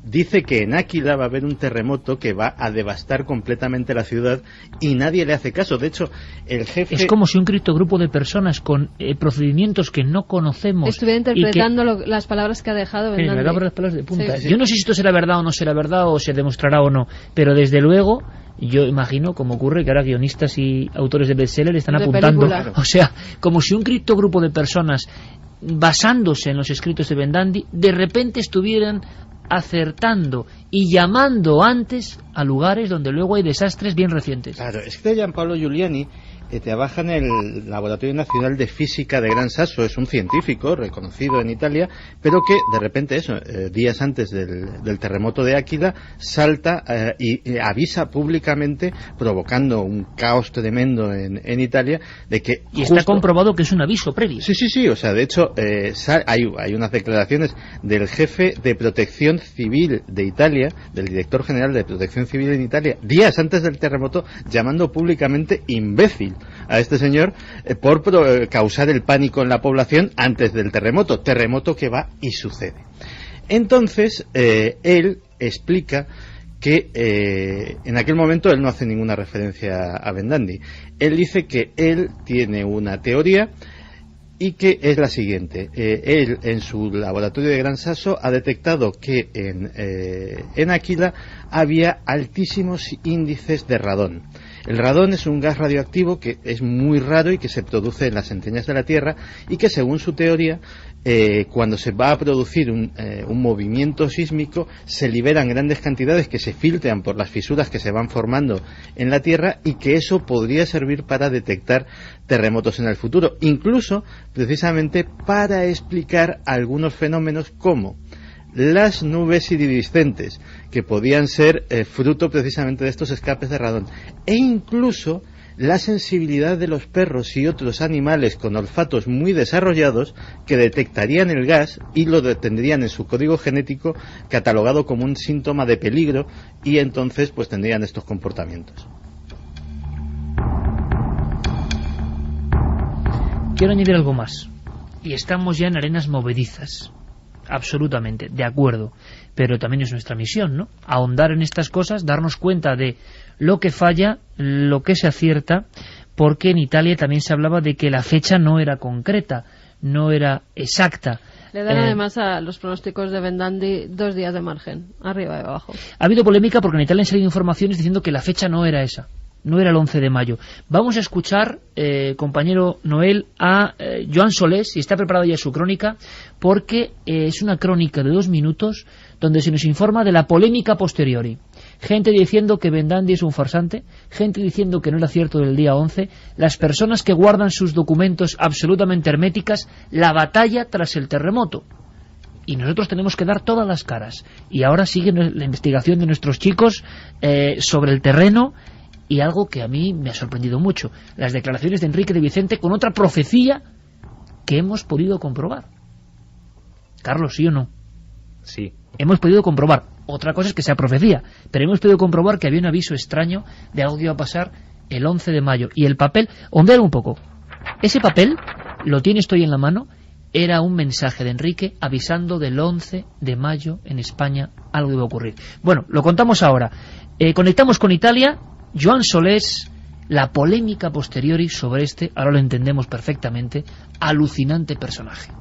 dice que en Áquila va a haber un terremoto que va a devastar completamente la ciudad y nadie le hace caso. De hecho, el jefe... Es como si un criptogrupo de personas con procedimientos que no conocemos... Estuviera interpretando las palabras que ha dejado Vendandi. Me acabo las palabras de punta. Sí. Yo no sé si esto será verdad o no será verdad, o se demostrará o no, pero desde luego... Yo imagino, como ocurre, que ahora guionistas y autores de bestseller están apuntando. O sea, como si un criptogrupo de personas, basándose en los escritos de Vendandi, de repente estuvieran acertando y llamando antes a lugares donde luego hay desastres bien recientes. Claro, es que Gianpaolo Giuliani trabaja en el Laboratorio Nacional de Física de Gran Sasso. Es un científico reconocido en Italia, pero que de repente días antes del terremoto de Áquila salta y avisa públicamente, provocando un caos tremendo en Italia, de que y está comprobado que es un aviso previo. Sí, o sea, de hecho hay unas declaraciones del jefe de Protección Civil de Italia, del director general de Protección Civil en Italia, días antes del terremoto, llamando públicamente imbécil a este señor por causar el pánico en la población antes del terremoto que va y sucede. Entonces él explica que en aquel momento él no hace ninguna referencia a Vendandi. Él dice que él tiene una teoría y que es la siguiente. Él en su laboratorio de Gran Sasso ha detectado que en Áquila había altísimos índices de radón. El radón es un gas radioactivo que es muy raro y que se produce en las entrañas de la Tierra y que, según su teoría, cuando se va a producir un movimiento sísmico, se liberan grandes cantidades que se filtran por las fisuras que se van formando en la Tierra y que eso podría servir para detectar terremotos en el futuro, incluso precisamente para explicar algunos fenómenos como las nubes iridiscentes, que podían ser fruto precisamente de estos escapes de radón, e incluso la sensibilidad de los perros y otros animales con olfatos muy desarrollados que detectarían el gas y lo tendrían en su código genético catalogado como un síntoma de peligro, y entonces pues tendrían estos comportamientos. Quiero añadir algo más, y estamos ya en arenas movedizas, absolutamente, de acuerdo, pero también es nuestra misión, ¿no? Ahondar en estas cosas, darnos cuenta de lo que falla, lo que se acierta, porque en Italia también se hablaba de que la fecha no era concreta, no era exacta. Le dan además a los pronósticos de Bendandi 2 días de margen, arriba y abajo. Ha habido polémica porque en Italia han salido informaciones diciendo que la fecha no era esa, no era el 11 de mayo. Vamos a escuchar, compañero Noel, a Joan Solés, y está preparada ya su crónica, porque es una crónica de 2 minutos donde se nos informa de la polémica posteriori. Gente diciendo que Bendandi es un farsante, gente diciendo que no era cierto del día 11, las personas que guardan sus documentos absolutamente herméticas, la batalla tras el terremoto. Y nosotros tenemos que dar todas las caras. Y ahora sigue la investigación de nuestros chicos sobre el terreno, y algo que a mí me ha sorprendido mucho, las declaraciones de Enrique de Vicente con otra profecía que hemos podido comprobar. Carlos, ¿sí o no? Sí. Hemos podido comprobar. Otra cosa es que sea profecía, pero hemos podido comprobar que había un aviso extraño de algo que iba a pasar el 11 de mayo. Y el papel, ondea un poco. Ese papel, lo tienes tú ahí en la mano, era un mensaje de Enrique avisando del 11 de mayo en España algo iba a ocurrir. Bueno, lo contamos ahora. Conectamos con Italia. Joan Solés, la polémica posteriori sobre este, ahora lo entendemos perfectamente, alucinante personaje.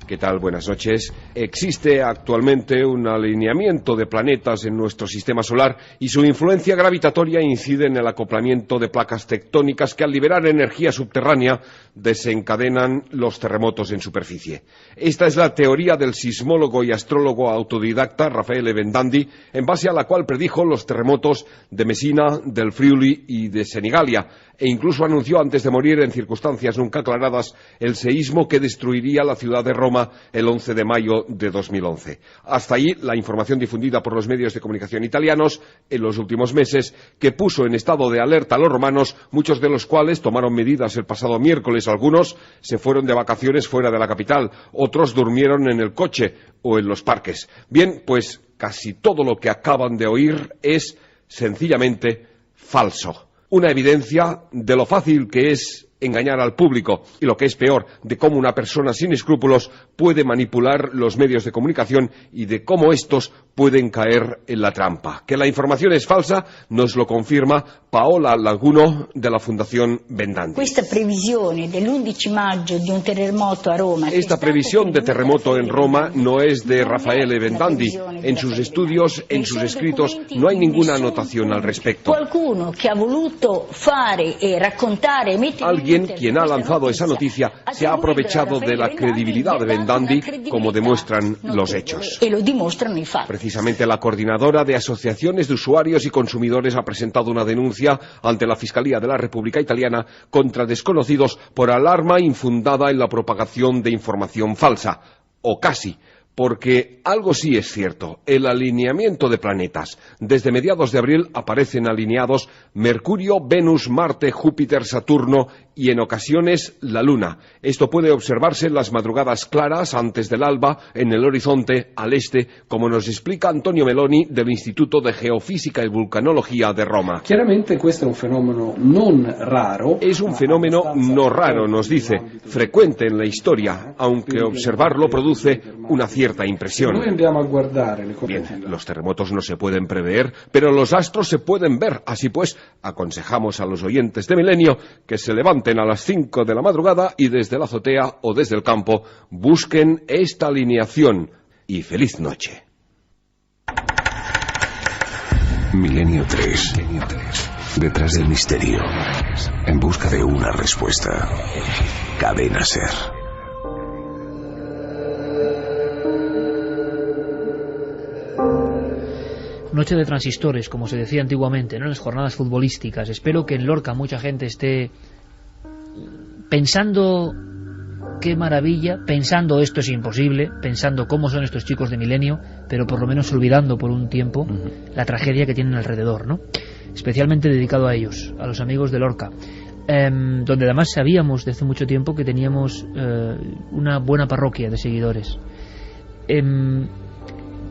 ¿Qué tal? Buenas noches. Existe actualmente un alineamiento de planetas en nuestro sistema solar y su influencia gravitatoria incide en el acoplamiento de placas tectónicas que al liberar energía subterránea desencadenan los terremotos en superficie. Esta es la teoría del sismólogo y astrólogo autodidacta Raffaele Bendandi, en base a la cual predijo los terremotos de Messina, del Friuli y de Senigallia, e incluso anunció antes de morir en circunstancias nunca aclaradas el seísmo que destruiría la ciudad de Roma el 11 de mayo de 2011. Hasta ahí la información difundida por los medios de comunicación italianos en los últimos meses, que puso en estado de alerta a los romanos, muchos de los cuales tomaron medidas el pasado miércoles. Algunos se fueron de vacaciones fuera de la capital, otros durmieron en el coche o en los parques. Bien, pues casi todo lo que acaban de oír es sencillamente falso. Una evidencia de lo fácil que es engañar al público y, lo que es peor, de cómo una persona sin escrúpulos puede manipular los medios de comunicación y de cómo estos pueden caer en la trampa. Que la información es falsa nos lo confirma Paola Laguno de la Fundación Bendandi. Esta previsión de terremoto en Roma no es de Raffaele Bendandi. En sus estudios, en sus escritos, no hay ninguna anotación al respecto. Alguien quien ha lanzado esa noticia se ha aprovechado de la credibilidad de Bendandi, como demuestran los hechos. Precisamente la coordinadora de asociaciones de usuarios y consumidores ha presentado una denuncia ante la Fiscalía de la República Italiana contra desconocidos por alarma infundada en la propagación de información falsa, o casi. Porque algo sí es cierto, el alineamiento de planetas. Desde mediados de abril aparecen alineados Mercurio, Venus, Marte, Júpiter, Saturno y en ocasiones la Luna. Esto puede observarse en las madrugadas claras antes del alba, en el horizonte al este, como nos explica Antonio Meloni del Instituto de Geofísica y Vulcanología de Roma. Chiaramente questo è un fenomeno non raro. Es un fenómeno no raro, nos dice, frecuente en la historia, aunque observarlo produce una cierta impresión. Bien, los terremotos no se pueden prever, pero los astros se pueden ver. Así pues, aconsejamos a los oyentes de Milenio que se levanten a las 5 de la madrugada y desde la azotea o desde el campo busquen esta alineación. Y feliz noche. Milenio 3. Detrás del misterio. En busca de una respuesta. Cadena SER. Noche de transistores, como se decía antiguamente, ¿no?, en las jornadas futbolísticas. Espero que en Lorca mucha gente esté pensando qué maravilla, pensando esto es imposible, pensando cómo son estos chicos de Milenio, pero por lo menos olvidando por un tiempo la tragedia que tienen alrededor, ¿no? Especialmente dedicado a ellos, a los amigos de Lorca. donde además sabíamos desde hace mucho tiempo que teníamos una buena parroquia de seguidores.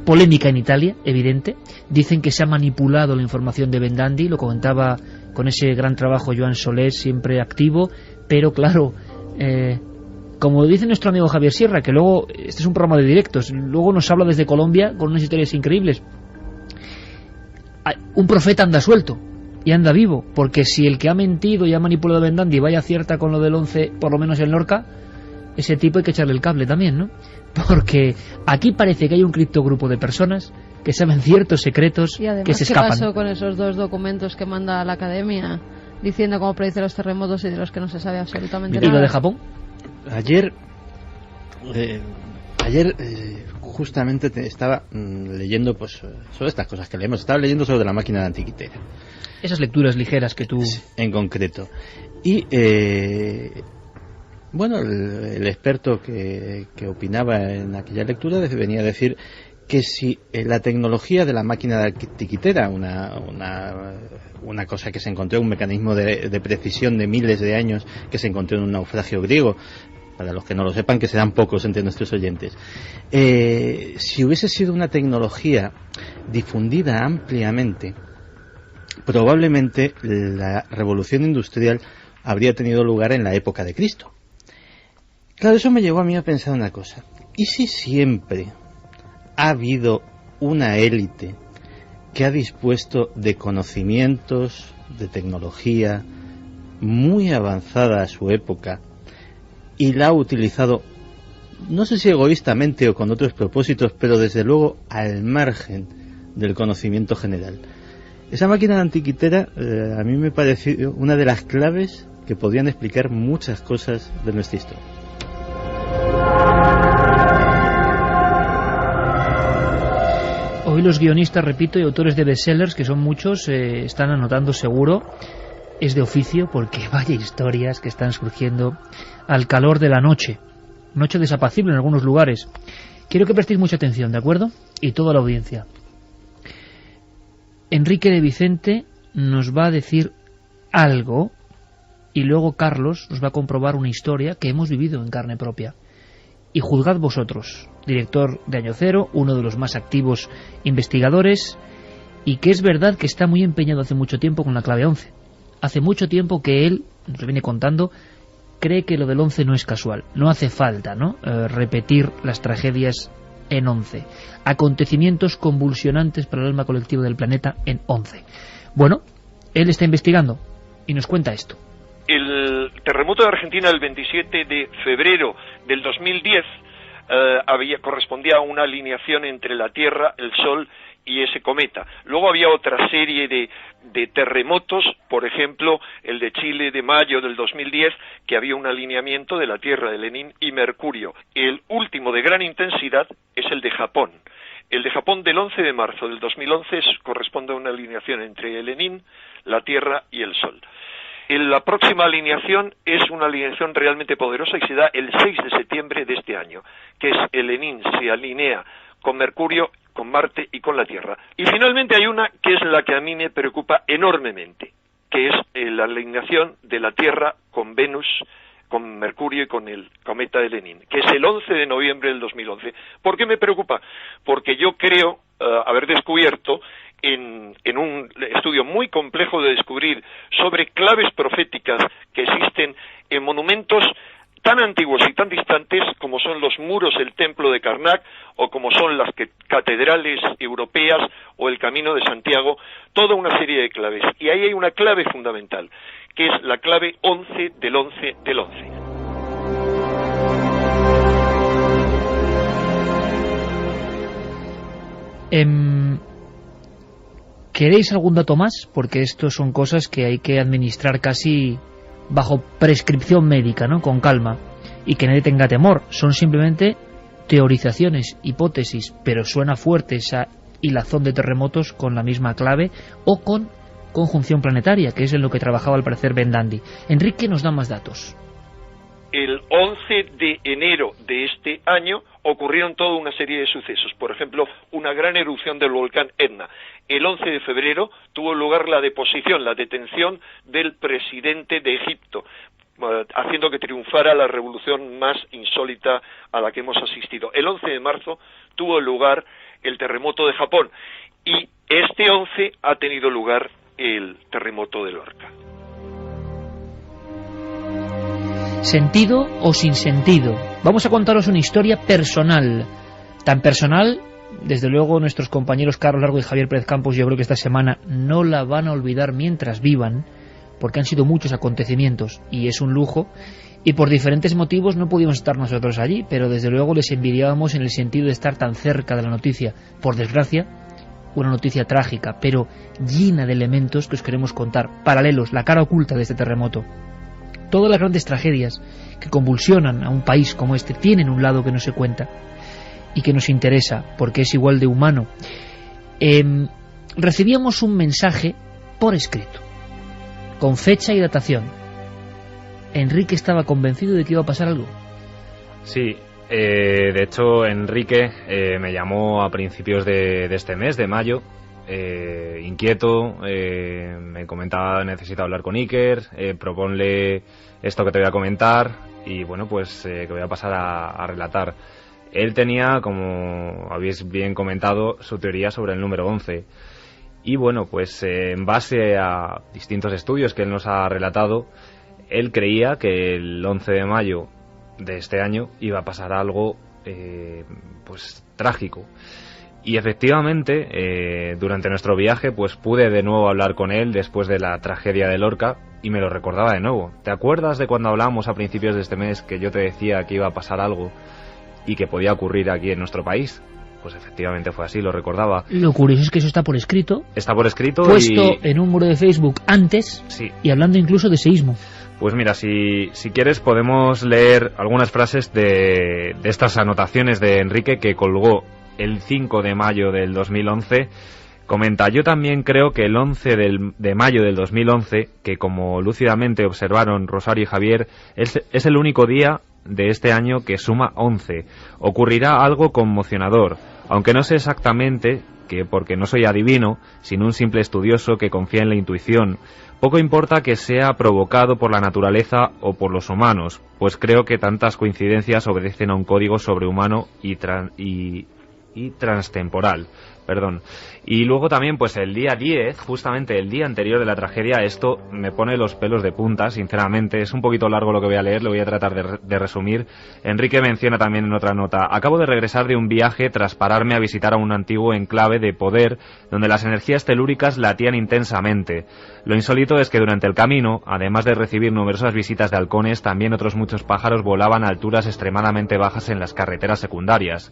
Polémica en Italia, evidente. Dicen que se ha manipulado la información de Bendandi, lo comentaba con ese gran trabajo Joan Solés, siempre activo, pero claro, como dice nuestro amigo Javier Sierra, que luego, este es un programa de directos, luego nos habla desde Colombia con unas historias increíbles. Un profeta anda suelto y anda vivo, porque si el que ha mentido y ha manipulado a Bendandi vaya cierta con lo del 11, por lo menos en Lorca, ese tipo hay que echarle el cable también, ¿no? Porque aquí parece que hay un criptogrupo de personas que saben ciertos secretos y además, que se escapan. ¿qué pasó con esos 2 documentos que manda la Academia diciendo cómo predice los terremotos y de los que no se sabe absolutamente nada? ¿Y lo de Japón? Ayer justamente estaba leyendo pues sobre estas cosas que leemos. Estaba leyendo sobre la máquina de Antiquitera. Esas lecturas ligeras que tú... En concreto. Y bueno, el experto que opinaba en aquella lectura venía a decir que si la tecnología de la máquina de Antiquitera, una cosa que se encontró, un mecanismo de precisión de miles de años que se encontró en un naufragio griego, para los que no lo sepan, que serán pocos entre nuestros oyentes, si hubiese sido una tecnología difundida ampliamente, probablemente la revolución industrial habría tenido lugar en la época de Cristo. Claro, eso me llevó a mí a pensar una cosa. ¿Y si siempre ha habido una élite que ha dispuesto de conocimientos, de tecnología muy avanzada a su época y la ha utilizado, no sé si egoístamente o con otros propósitos, pero desde luego al margen del conocimiento general? Esa máquina de Antiquitera a mí me pareció una de las claves que podrían explicar muchas cosas de nuestra historia. Hoy los guionistas, repito, y autores de bestsellers, que son muchos, están anotando seguro, es de oficio, porque vaya historias que están surgiendo al calor de la noche desapacible en algunos lugares. Quiero que prestéis mucha atención, ¿de acuerdo? Y toda la audiencia. Enrique de Vicente nos va a decir algo y luego Carlos nos va a comprobar una historia que hemos vivido en carne propia. Y juzgad vosotros, director de Año Cero, uno de los más activos investigadores, y que es verdad que está muy empeñado hace mucho tiempo con la clave 11. Hace mucho tiempo que él, nos lo viene contando, cree que lo del 11 no es casual. No hace falta, ¿no?, repetir las tragedias en 11. Acontecimientos convulsionantes para el alma colectiva del planeta en 11. Bueno, él está investigando y nos cuenta esto. El terremoto de Argentina del 27 de febrero del 2010 correspondía a una alineación entre la Tierra, el Sol y ese cometa. Luego había otra serie de terremotos, por ejemplo, el de Chile de mayo del 2010, que había un alineamiento de la Tierra, de Lenin y Mercurio. El último de gran intensidad es el de Japón. El de Japón del 11 de marzo del 2011 corresponde a una alineación entre el Lenin, la Tierra y el Sol. La próxima alineación es una alineación realmente poderosa y se da el 6 de septiembre de este año, que es el Lenin se alinea con Mercurio, con Marte y con la Tierra. Y finalmente hay una que es la que a mí me preocupa enormemente, que es la alineación de la Tierra con Venus, con Mercurio y con el cometa de Lenin, que es el 11 de noviembre del 2011. ¿Por qué me preocupa? Porque yo creo haber descubierto en un estudio muy complejo de descubrir sobre claves proféticas que existen en monumentos tan antiguos y tan distantes como son los muros del templo de Karnak o como son las catedrales europeas o el Camino de Santiago, toda una serie de claves. Y ahí hay una clave fundamental, que es la clave 11 del 11 del 11. ¿Queréis algún dato más? Porque esto son cosas que hay que administrar casi bajo prescripción médica, ¿no?, con calma, y que nadie tenga temor. Son simplemente teorizaciones, hipótesis, pero suena fuerte esa hilazón de terremotos con la misma clave o con conjunción planetaria, que es en lo que trabajaba al parecer Bendandi. Enrique nos da más datos. El 11 de enero de este año ocurrieron toda una serie de sucesos. Por ejemplo, una gran erupción del volcán Etna. El 11 de febrero tuvo lugar la detención del presidente de Egipto, haciendo que triunfara la revolución más insólita a la que hemos asistido. El 11 de marzo tuvo lugar el terremoto de Japón y este 11 ha tenido lugar el terremoto de Lorca. ¿Sentido o sin sentido? Vamos a contaros una historia personal. Tan personal, desde luego nuestros compañeros Carlos Largo y Javier Pérez Campos, yo creo que esta semana no la van a olvidar mientras vivan, porque han sido muchos acontecimientos y es un lujo, y por diferentes motivos no pudimos estar nosotros allí, pero desde luego les envidiábamos en el sentido de estar tan cerca de la noticia. Por desgracia, una noticia trágica, pero llena de elementos que os queremos contar, paralelos, la cara oculta de este terremoto. Todas las grandes tragedias que convulsionan a un país como este tienen un lado que no se cuenta y que nos interesa, porque es igual de humano. Recibíamos un mensaje por escrito, con fecha y datación. Enrique estaba convencido de que iba a pasar algo. Sí, de hecho Enrique me llamó a principios de este mes, de mayo, inquieto, me comentaba: necesito hablar con Iker, proponle esto que te voy a comentar, y bueno, pues que voy a pasar a relatar. Él tenía, como habéis bien comentado, su teoría sobre el número 11. Y bueno, pues en base a distintos estudios que él nos ha relatado, él creía que el 11 de mayo de este año iba a pasar algo pues trágico. Y efectivamente, durante nuestro viaje, pues pude de nuevo hablar con él después de la tragedia de Lorca y me lo recordaba de nuevo. ¿Te acuerdas de cuando hablamos a principios de este mes que yo te decía que iba a pasar algo y que podía ocurrir aquí en nuestro país? Pues efectivamente fue así, lo recordaba. Lo curioso es que eso está por escrito. Está por escrito. Puesto en un muro de Facebook antes, sí. Y hablando incluso de seísmo. Pues mira, si quieres podemos leer algunas frases de estas anotaciones de Enrique que colgó el 5 de mayo del 2011. Comenta: yo también creo que el 11 de mayo del 2011, que como lúcidamente observaron Rosario y Javier, es el único día de este año que suma 11. Ocurrirá algo conmocionador, aunque no sé exactamente qué, porque no soy adivino, sino un simple estudioso que confía en la intuición. Poco importa que sea provocado por la naturaleza o por los humanos, pues creo que tantas coincidencias obedecen a un código sobrehumano y transtemporal. Y luego también, pues el día 10, justamente el día anterior de la tragedia, esto me pone los pelos de punta, sinceramente. Es un poquito largo lo que voy a leer, lo voy a tratar de resumir. Enrique menciona también en otra nota: acabo de regresar de un viaje tras pararme a visitar a un antiguo enclave de poder donde las energías telúricas latían intensamente. Lo insólito es que durante el camino, además de recibir numerosas visitas de halcones, también otros muchos pájaros volaban a alturas extremadamente bajas en las carreteras secundarias.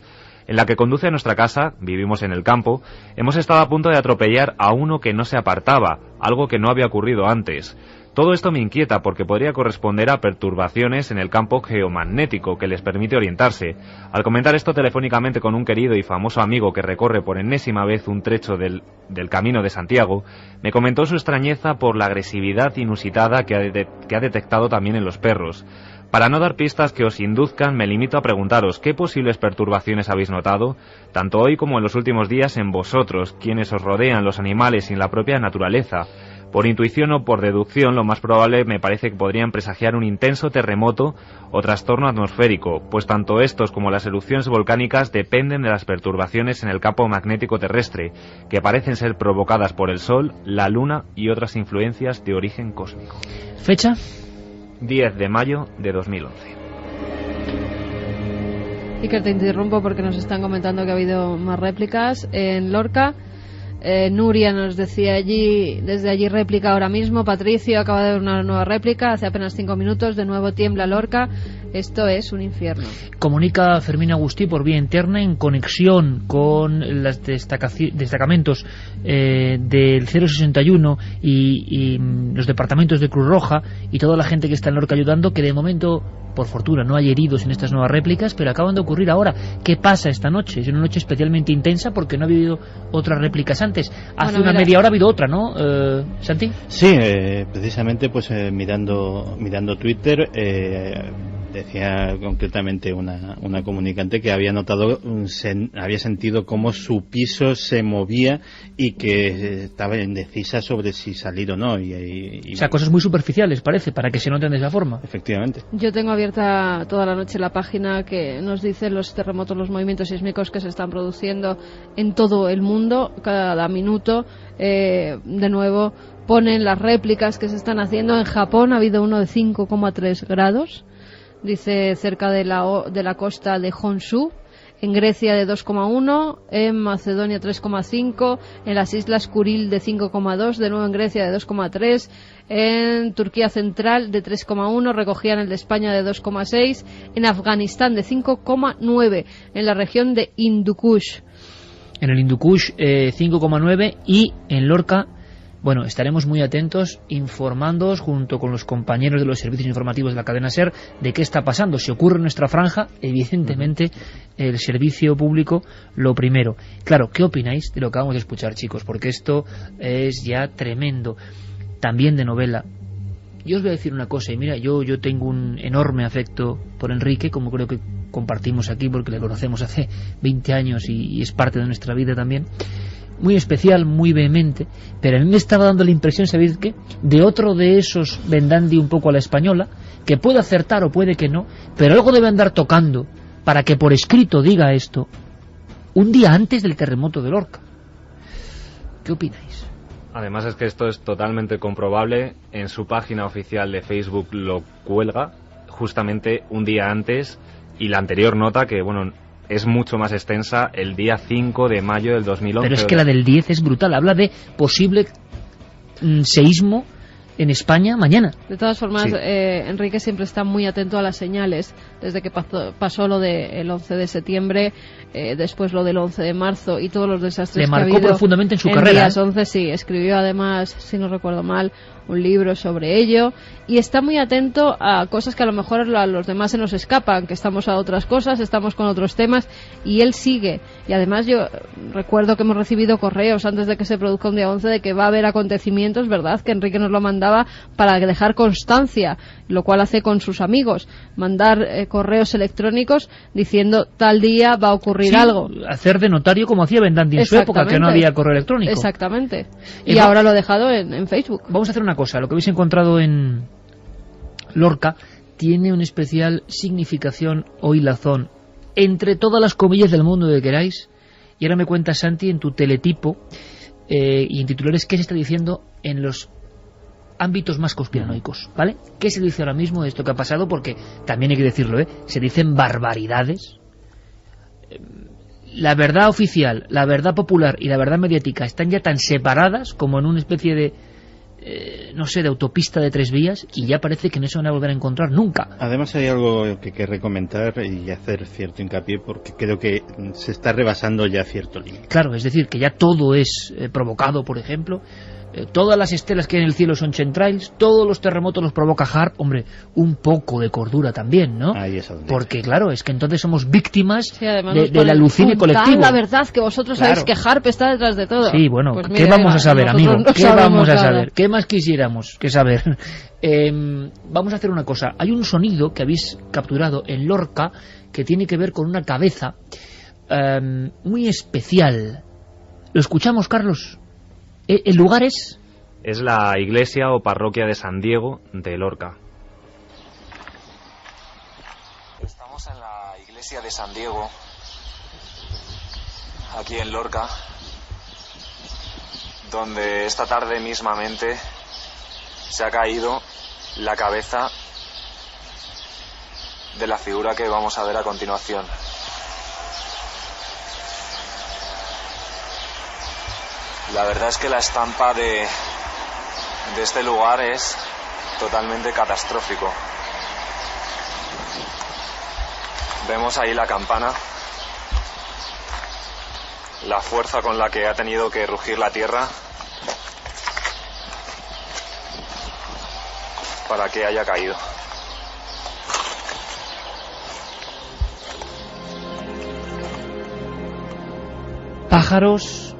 En la que conduce a nuestra casa, vivimos en el campo, hemos estado a punto de atropellar a uno que no se apartaba, algo que no había ocurrido antes. Todo esto me inquieta porque podría corresponder a perturbaciones en el campo geomagnético que les permite orientarse. Al comentar esto telefónicamente con un querido y famoso amigo que recorre por enésima vez un trecho del Camino de Santiago, me comentó su extrañeza por la agresividad inusitada que ha detectado también en los perros. Para no dar pistas que os induzcan, me limito a preguntaros qué posibles perturbaciones habéis notado, tanto hoy como en los últimos días, en vosotros, quienes os rodean, los animales y en la propia naturaleza. Por intuición o por deducción, lo más probable me parece que podrían presagiar un intenso terremoto o trastorno atmosférico, pues tanto estos como las erupciones volcánicas dependen de las perturbaciones en el campo magnético terrestre, que parecen ser provocadas por el Sol, la Luna y otras influencias de origen cósmico. ¿Fecha? 10 de mayo de 2011. Y que te interrumpo porque nos están comentando que ha habido más réplicas en Lorca. Nuria nos decía desde allí réplica ahora mismo. Patricio acaba de ver una nueva réplica hace apenas 5 minutos. De nuevo tiembla Lorca. Esto es un infierno. Comunica Fermín Agustí por vía interna en conexión con los destacamentos del 061 y los departamentos de Cruz Roja y toda la gente que está en Lorca ayudando, que de momento, por fortuna, no hay heridos en estas nuevas réplicas, pero acaban de ocurrir ahora. ¿Qué pasa esta noche? Es una noche especialmente intensa porque no ha habido otras réplicas antes. Hace una media hora ha habido otra, ¿no, Santi? Sí, precisamente pues mirando Twitter, decía concretamente una comunicante que había notado, había sentido cómo su piso se movía y que estaba indecisa sobre si salir o no. O sea, cosas muy superficiales, parece, para que se noten de esa forma. Efectivamente. Yo tengo abierta toda la noche la página que nos dice los terremotos, los movimientos sísmicos que se están produciendo en todo el mundo, cada minuto. De nuevo ponen las réplicas que se están haciendo. En Japón ha habido uno de 5,3 grados, dice, cerca de la costa de Honshu. En Grecia de 2,1, en Macedonia 3,5, en las Islas Kuril de 5,2, de nuevo en Grecia de 2,3, en Turquía Central de 3,1, recogían el de España de 2,6, en Afganistán de 5,9, en la región de Hindu Kush. En el Hindu Kush 5,9 y en Lorca. Bueno, estaremos muy atentos, informándoos junto con los compañeros de los servicios informativos de la cadena SER de qué está pasando. Si ocurre en nuestra franja, evidentemente el servicio público lo primero. Claro, ¿qué opináis de lo que acabamos de escuchar, chicos? Porque esto es ya tremendo. También de novela. Yo os voy a decir una cosa, y mira, yo tengo un enorme afecto por Enrique, como creo que compartimos aquí, porque le conocemos hace 20 años y es parte de nuestra vida también. Muy especial, muy vehemente, pero a mí me estaba dando la impresión, ¿sabéis qué? De otro de esos Vendandi un poco a la española, que puede acertar o puede que no, pero algo debe andar tocando para que por escrito diga esto un día antes del terremoto de Lorca. ¿Qué opináis? Además es que esto es totalmente comprobable. En su página oficial de Facebook lo cuelga justamente un día antes, y la anterior nota, que bueno, es mucho más extensa, el día 5 de mayo del 2011. Pero es que la del 10 es brutal, habla de posible seísmo en España mañana. De todas formas, sí. Enrique siempre está muy atento a las señales, desde que pasó lo del 11 de septiembre, después lo del 11 de marzo y todos los desastres le marcó que ha habido profundamente en su carrera. Días 11, sí, escribió además, si no recuerdo mal, un libro sobre ello, y está muy atento a cosas que a lo mejor a los demás se nos escapan, que estamos a otras cosas, estamos con otros temas, y él sigue. Y además yo recuerdo que hemos recibido correos antes de que se produzca un día 11 de que va a haber acontecimientos, ¿verdad? Que Enrique nos lo mandaba para dejar constancia, lo cual hace con sus amigos, mandar correos electrónicos diciendo tal día va a ocurrir algo. Hacer de notario como hacía Vendandi en su época, que no había correo electrónico. Exactamente. Y ahora lo ha dejado en Facebook. Vamos a hacer una cosa, lo que habéis encontrado en Lorca tiene una especial significación o hilazón entre todas las comillas del mundo que queráis, y ahora me cuentas, Santi, en tu teletipo y en titulares, qué se está diciendo en los ámbitos más conspiranoicos, ¿vale? ¿Qué se dice ahora mismo de esto que ha pasado? Porque también hay que decirlo, se dicen barbaridades. La verdad oficial, la verdad popular y la verdad mediática están ya tan separadas como en una especie de no sé, de autopista de 3 vías, y ya parece que no se van a volver a encontrar nunca. Además hay algo que recomendar y hacer cierto hincapié, porque creo que se está rebasando ya cierto límite. Claro, es decir, que ya todo es provocado, por ejemplo. Todas las estelas que hay en el cielo son chemtrails, todos los terremotos los provoca HAARP. Hombre, un poco de cordura también, ¿no? Ahí es donde porque claro, es que entonces somos víctimas del de alucine colectivo. La verdad que vosotros sabéis que HAARP está detrás de todo. Sí, bueno, pues ¿qué vamos a saber, amigo? No ¿Qué vamos a nada. saber? ¿Qué más quisiéramos que saber? Vamos a hacer una cosa. Hay un sonido que habéis capturado en Lorca que tiene que ver con una cabeza muy especial. ¿Lo escuchamos, Carlos? ¿El lugar es? Es la iglesia o parroquia de San Diego de Lorca. Estamos en la iglesia de San Diego, aquí en Lorca, donde esta tarde mismamente se ha caído la cabeza de la figura que vamos a ver a continuación. La verdad es que la estampa de este lugar es totalmente catastrófico. Vemos ahí la campana, la fuerza con la que ha tenido que rugir la tierra para que haya caído. Pájaros,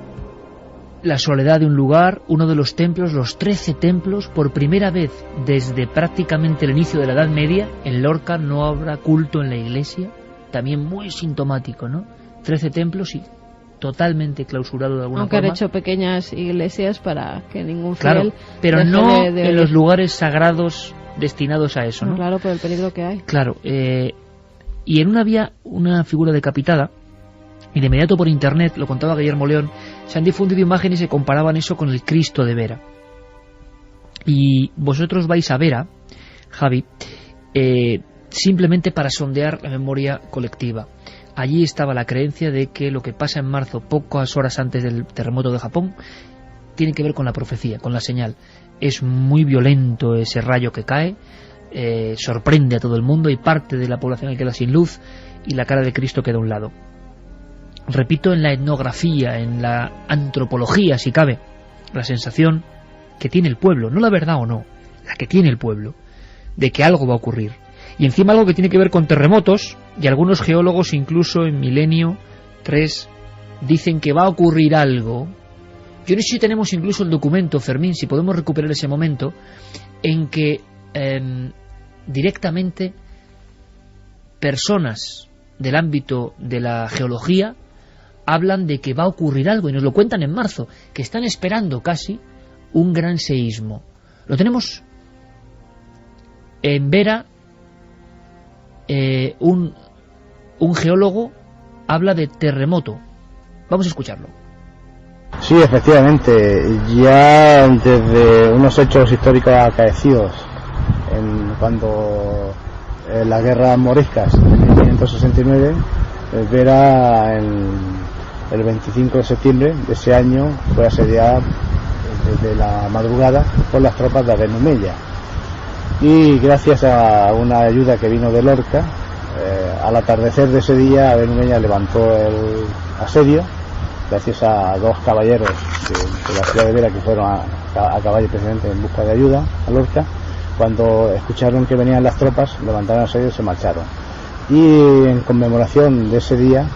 la soledad de un lugar, uno de los templos, los 13 templos, por primera vez desde prácticamente el inicio de la Edad Media, en Lorca no habrá culto en la iglesia, también muy sintomático, ¿no? 13 templos y totalmente clausurado de alguna Aunque forma. han hecho pequeñas iglesias para que ningún fiel... Claro, pero deje no de en los lugares sagrados destinados a eso, ¿no? Claro, por el peligro que hay. Claro, y en una había una figura decapitada, y de inmediato por internet, lo contaba Guillermo León, se han difundido imágenes y se comparaban eso con el Cristo de Vera. Y vosotros vais a Vera, Javi, simplemente para sondear la memoria colectiva. Allí estaba la creencia de que lo que pasa en marzo, pocas horas antes del terremoto de Japón, tiene que ver con la profecía, con la señal. Es muy violento ese rayo que cae, sorprende a todo el mundo y parte de la población queda sin luz y la cara de Cristo queda a un lado. Repito, en la etnografía, en la antropología, si cabe, la sensación que tiene el pueblo, no la verdad o no, la que tiene el pueblo, de que algo va a ocurrir. Y encima algo que tiene que ver con terremotos, y algunos geólogos incluso en Milenio 3 dicen que va a ocurrir algo. Yo no sé si tenemos incluso el documento, Fermín, si podemos recuperar ese momento, en que directamente personas del ámbito de la geología hablan de que va a ocurrir algo, y nos lo cuentan en marzo, que están esperando casi un gran seísmo. Lo tenemos en Vera. Un geólogo habla de terremoto. Vamos a escucharlo. Sí, efectivamente, ya desde unos hechos históricos acaecidos cuando las guerras moriscas de 1569, Vera el 25 de septiembre de ese año fue asediada desde la madrugada por las tropas de Abenumella. Y gracias a una ayuda que vino de Lorca, al atardecer de ese día Abenumella levantó el asedio, gracias a dos caballeros de la ciudad de Vera que fueron a caballo precisamente en busca de ayuda a Lorca. Cuando escucharon que venían las tropas, levantaron el asedio y se marcharon. Y en conmemoración de ese día,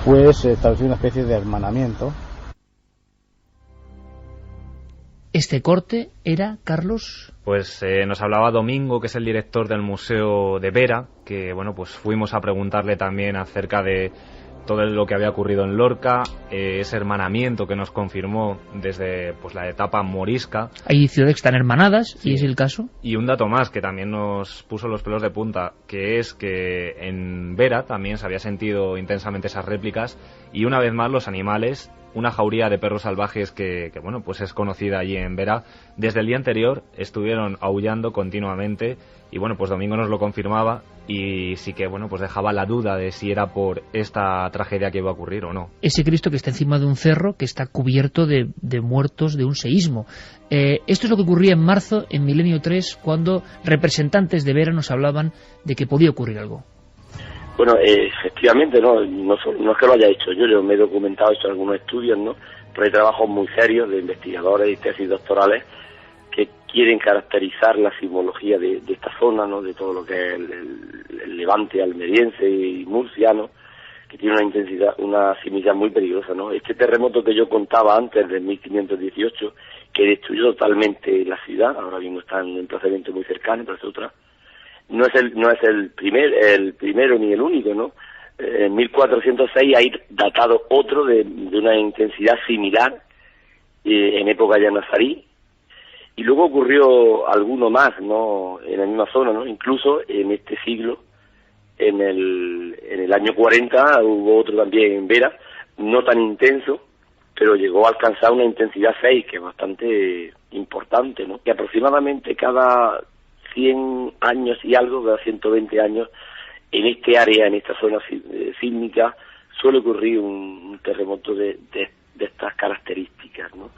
pues se estableció una especie de hermanamiento. Este corte era, Carlos... Pues nos hablaba Domingo, que es el director del Museo de Vera, que bueno, pues fuimos a preguntarle también acerca de todo lo que había ocurrido en Lorca, ese hermanamiento que nos confirmó desde pues la etapa morisca. Hay ciudades que están hermanadas, sí. Y es el caso. Y un dato más que también nos puso los pelos de punta, que es que en Vera también se había sentido intensamente esas réplicas, y una vez más los animales, una jauría de perros salvajes que bueno, pues es conocida allí en Vera, desde el día anterior estuvieron aullando continuamente, y bueno, pues Domingo nos lo confirmaba, y sí que bueno, pues dejaba la duda de si era por esta tragedia que iba a ocurrir o no. Ese Cristo que está encima de un cerro que está cubierto de muertos de un seísmo. Esto es lo que ocurría en marzo, en Milenio 3, cuando representantes de Vera nos hablaban de que podía ocurrir algo. Bueno, efectivamente, no es que lo haya hecho yo me he documentado, he hecho algunos estudios, ¿no? Pero hay trabajos muy serios de investigadores y tesis doctorales que quieren caracterizar la sismología de esta zona, ¿no? De todo lo que es el levante almeriense y murciano, que tiene una intensidad, una sismicidad muy peligrosa, ¿no? Este terremoto que yo contaba antes, de 1518, que destruyó totalmente la ciudad, ahora mismo está en un emplazamiento muy cercano, pero es otra. No es el primero ni el único, ¿no? En 1406 hay datado otro de una intensidad similar en época ya nazarí, y luego ocurrió alguno más, ¿no? En la misma zona, ¿no? Incluso en este siglo, en el año 40 hubo otro también en Vera, no tan intenso, pero llegó a alcanzar una intensidad 6, que es bastante importante, ¿no? Que aproximadamente cada 100 años y algo, cada 120 años, en este área, en esta zona sísmica, suele ocurrir un terremoto de estas características, ¿no?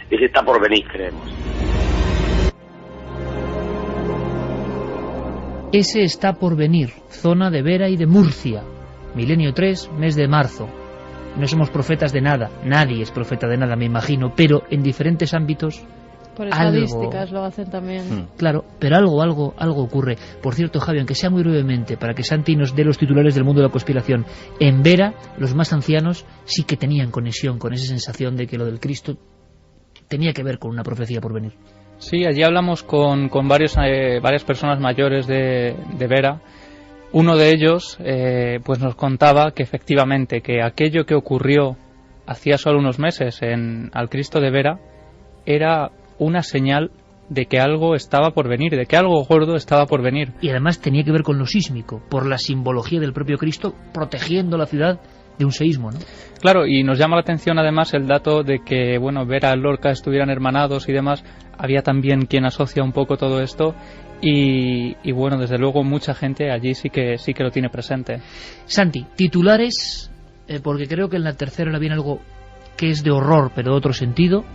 Ese está por venir, creemos. Ese está por venir, zona de Vera y de Murcia. Milenio 3, mes de marzo. No somos profetas de nada, nadie es profeta de nada, me imagino, pero en diferentes ámbitos... Por estadísticas lo hacen también. Claro, pero algo ocurre. Por cierto, Javi, aunque sea muy brevemente, para que Santi nos dé los titulares del mundo de la conspiración, en Vera, los más ancianos sí que tenían conexión con esa sensación de que lo del Cristo tenía que ver con una profecía por venir. Sí, allí hablamos con varias personas mayores de Vera. Uno de ellos pues nos contaba que efectivamente que aquello que ocurrió hacía solo unos meses al Cristo de Vera era una señal de que algo estaba por venir, de que algo gordo estaba por venir. Y además tenía que ver con lo sísmico, por la simbología del propio Cristo protegiendo la ciudad de un seísmo, ¿no? Claro, y nos llama la atención además el dato de que, bueno, Vera y Lorca estuvieran hermanados y demás. Había también quien asocia un poco todo esto y bueno, desde luego mucha gente allí sí que lo tiene presente. Santi, titulares, porque creo que en la tercera hora viene algo que es de horror, pero de otro sentido.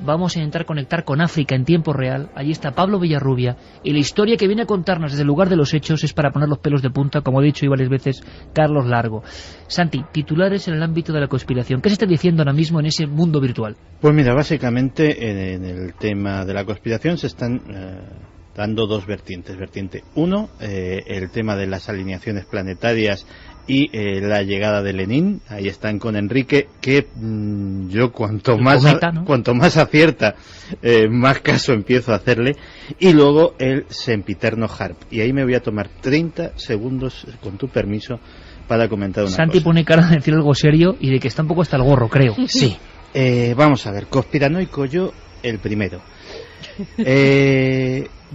Vamos a intentar conectar con África en tiempo real. Allí está Pablo Villarrubia y la historia que viene a contarnos desde el lugar de los hechos es para poner los pelos de punta, como he dicho y varias veces, Carlos Largo. Santi, titulares en el ámbito de la conspiración. ¿Qué se está diciendo ahora mismo en ese mundo virtual? Pues mira, básicamente en el tema de la conspiración se están dando dos vertientes. Vertiente 1, el tema de las alineaciones planetarias y la llegada de Lenin. Ahí están con Enrique, que yo cuanto más acierta, más caso empiezo a hacerle. Y luego el sempiterno HAARP. Y ahí me voy a tomar 30 segundos, con tu permiso, para comentar una Santi cosa. Pone cara de decir algo serio y de que está un poco hasta el gorro, creo. Sí. Vamos a ver, conspiranoico yo, el primero.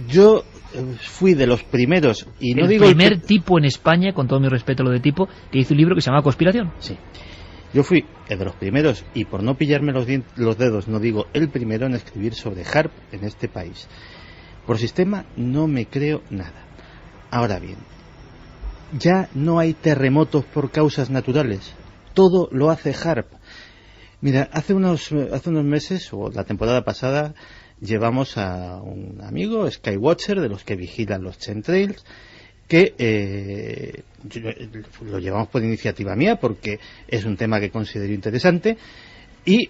Yo fui de los primeros, y no digo el primer tipo en España, con todo mi respeto a lo de tipo, que hizo un libro que se llama Conspiración. Sí. Yo fui de los primeros, y por no pillarme los dedos, no digo el primero en escribir sobre HAARP en este país. Por sistema no me creo nada. Ahora bien, ya no hay terremotos por causas naturales. Todo lo hace HAARP. Mira, hace unos meses, o la temporada pasada, llevamos a un amigo, Skywatcher, de los que vigilan los chemtrails, que lo llevamos por iniciativa mía, porque es un tema que considero interesante, y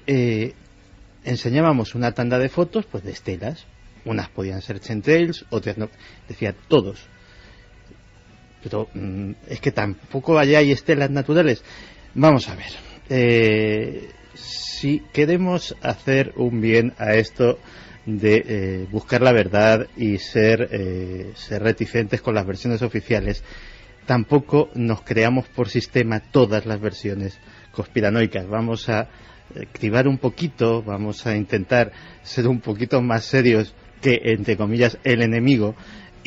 enseñábamos una tanda de fotos pues de estelas. Unas podían ser chemtrails, otras no. Decía, todos. Pero es que tampoco allá hay estelas naturales. Vamos a ver. Si queremos hacer un bien a esto de buscar la verdad y ser reticentes con las versiones oficiales, tampoco nos creamos por sistema todas las versiones conspiranoicas. Vamos a activar un poquito, vamos a intentar ser un poquito más serios que, entre comillas, el enemigo.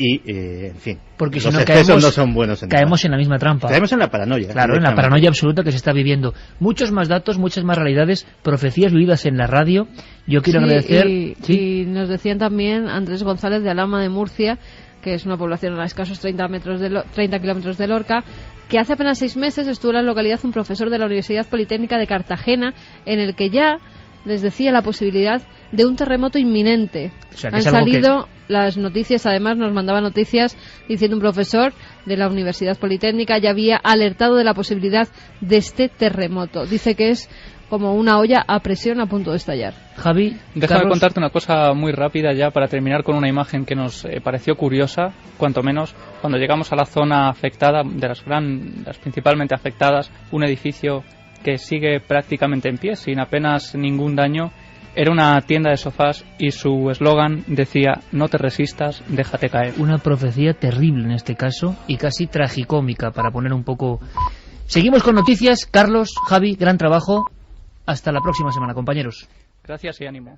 Y, en fin, porque los si no excesos no son buenos. Caemos en la misma trampa. Caemos en la paranoia. Claro, en la paranoia absoluta que se está viviendo. Muchos más datos, muchas más realidades, profecías vividas en la radio. Yo quiero agradecer... Y nos decían también Andrés González de Alhama de Murcia, que es una población a escasos 30 kilómetros de Lorca, que hace apenas 6 meses estuvo en la localidad un profesor de la Universidad Politécnica de Cartagena, en el que ya les decía la posibilidad de un terremoto inminente. O sea, que han es algo salido las noticias, además nos mandaba noticias diciendo un profesor de la Universidad Politécnica ya había alertado de la posibilidad de este terremoto. Dice que es como una olla a presión a punto de estallar. Javi, déjame contarte una cosa muy rápida ya para terminar con una imagen que nos pareció curiosa, cuanto menos, cuando llegamos a la zona afectada, de las principalmente afectadas, un edificio que sigue prácticamente en pie, sin apenas ningún daño. Era una tienda de sofás y su eslogan decía: no te resistas, déjate caer. Una profecía terrible en este caso y casi tragicómica, para poner un poco... Seguimos con noticias. Carlos, Javi, gran trabajo. Hasta la próxima semana, compañeros. Gracias y ánimo.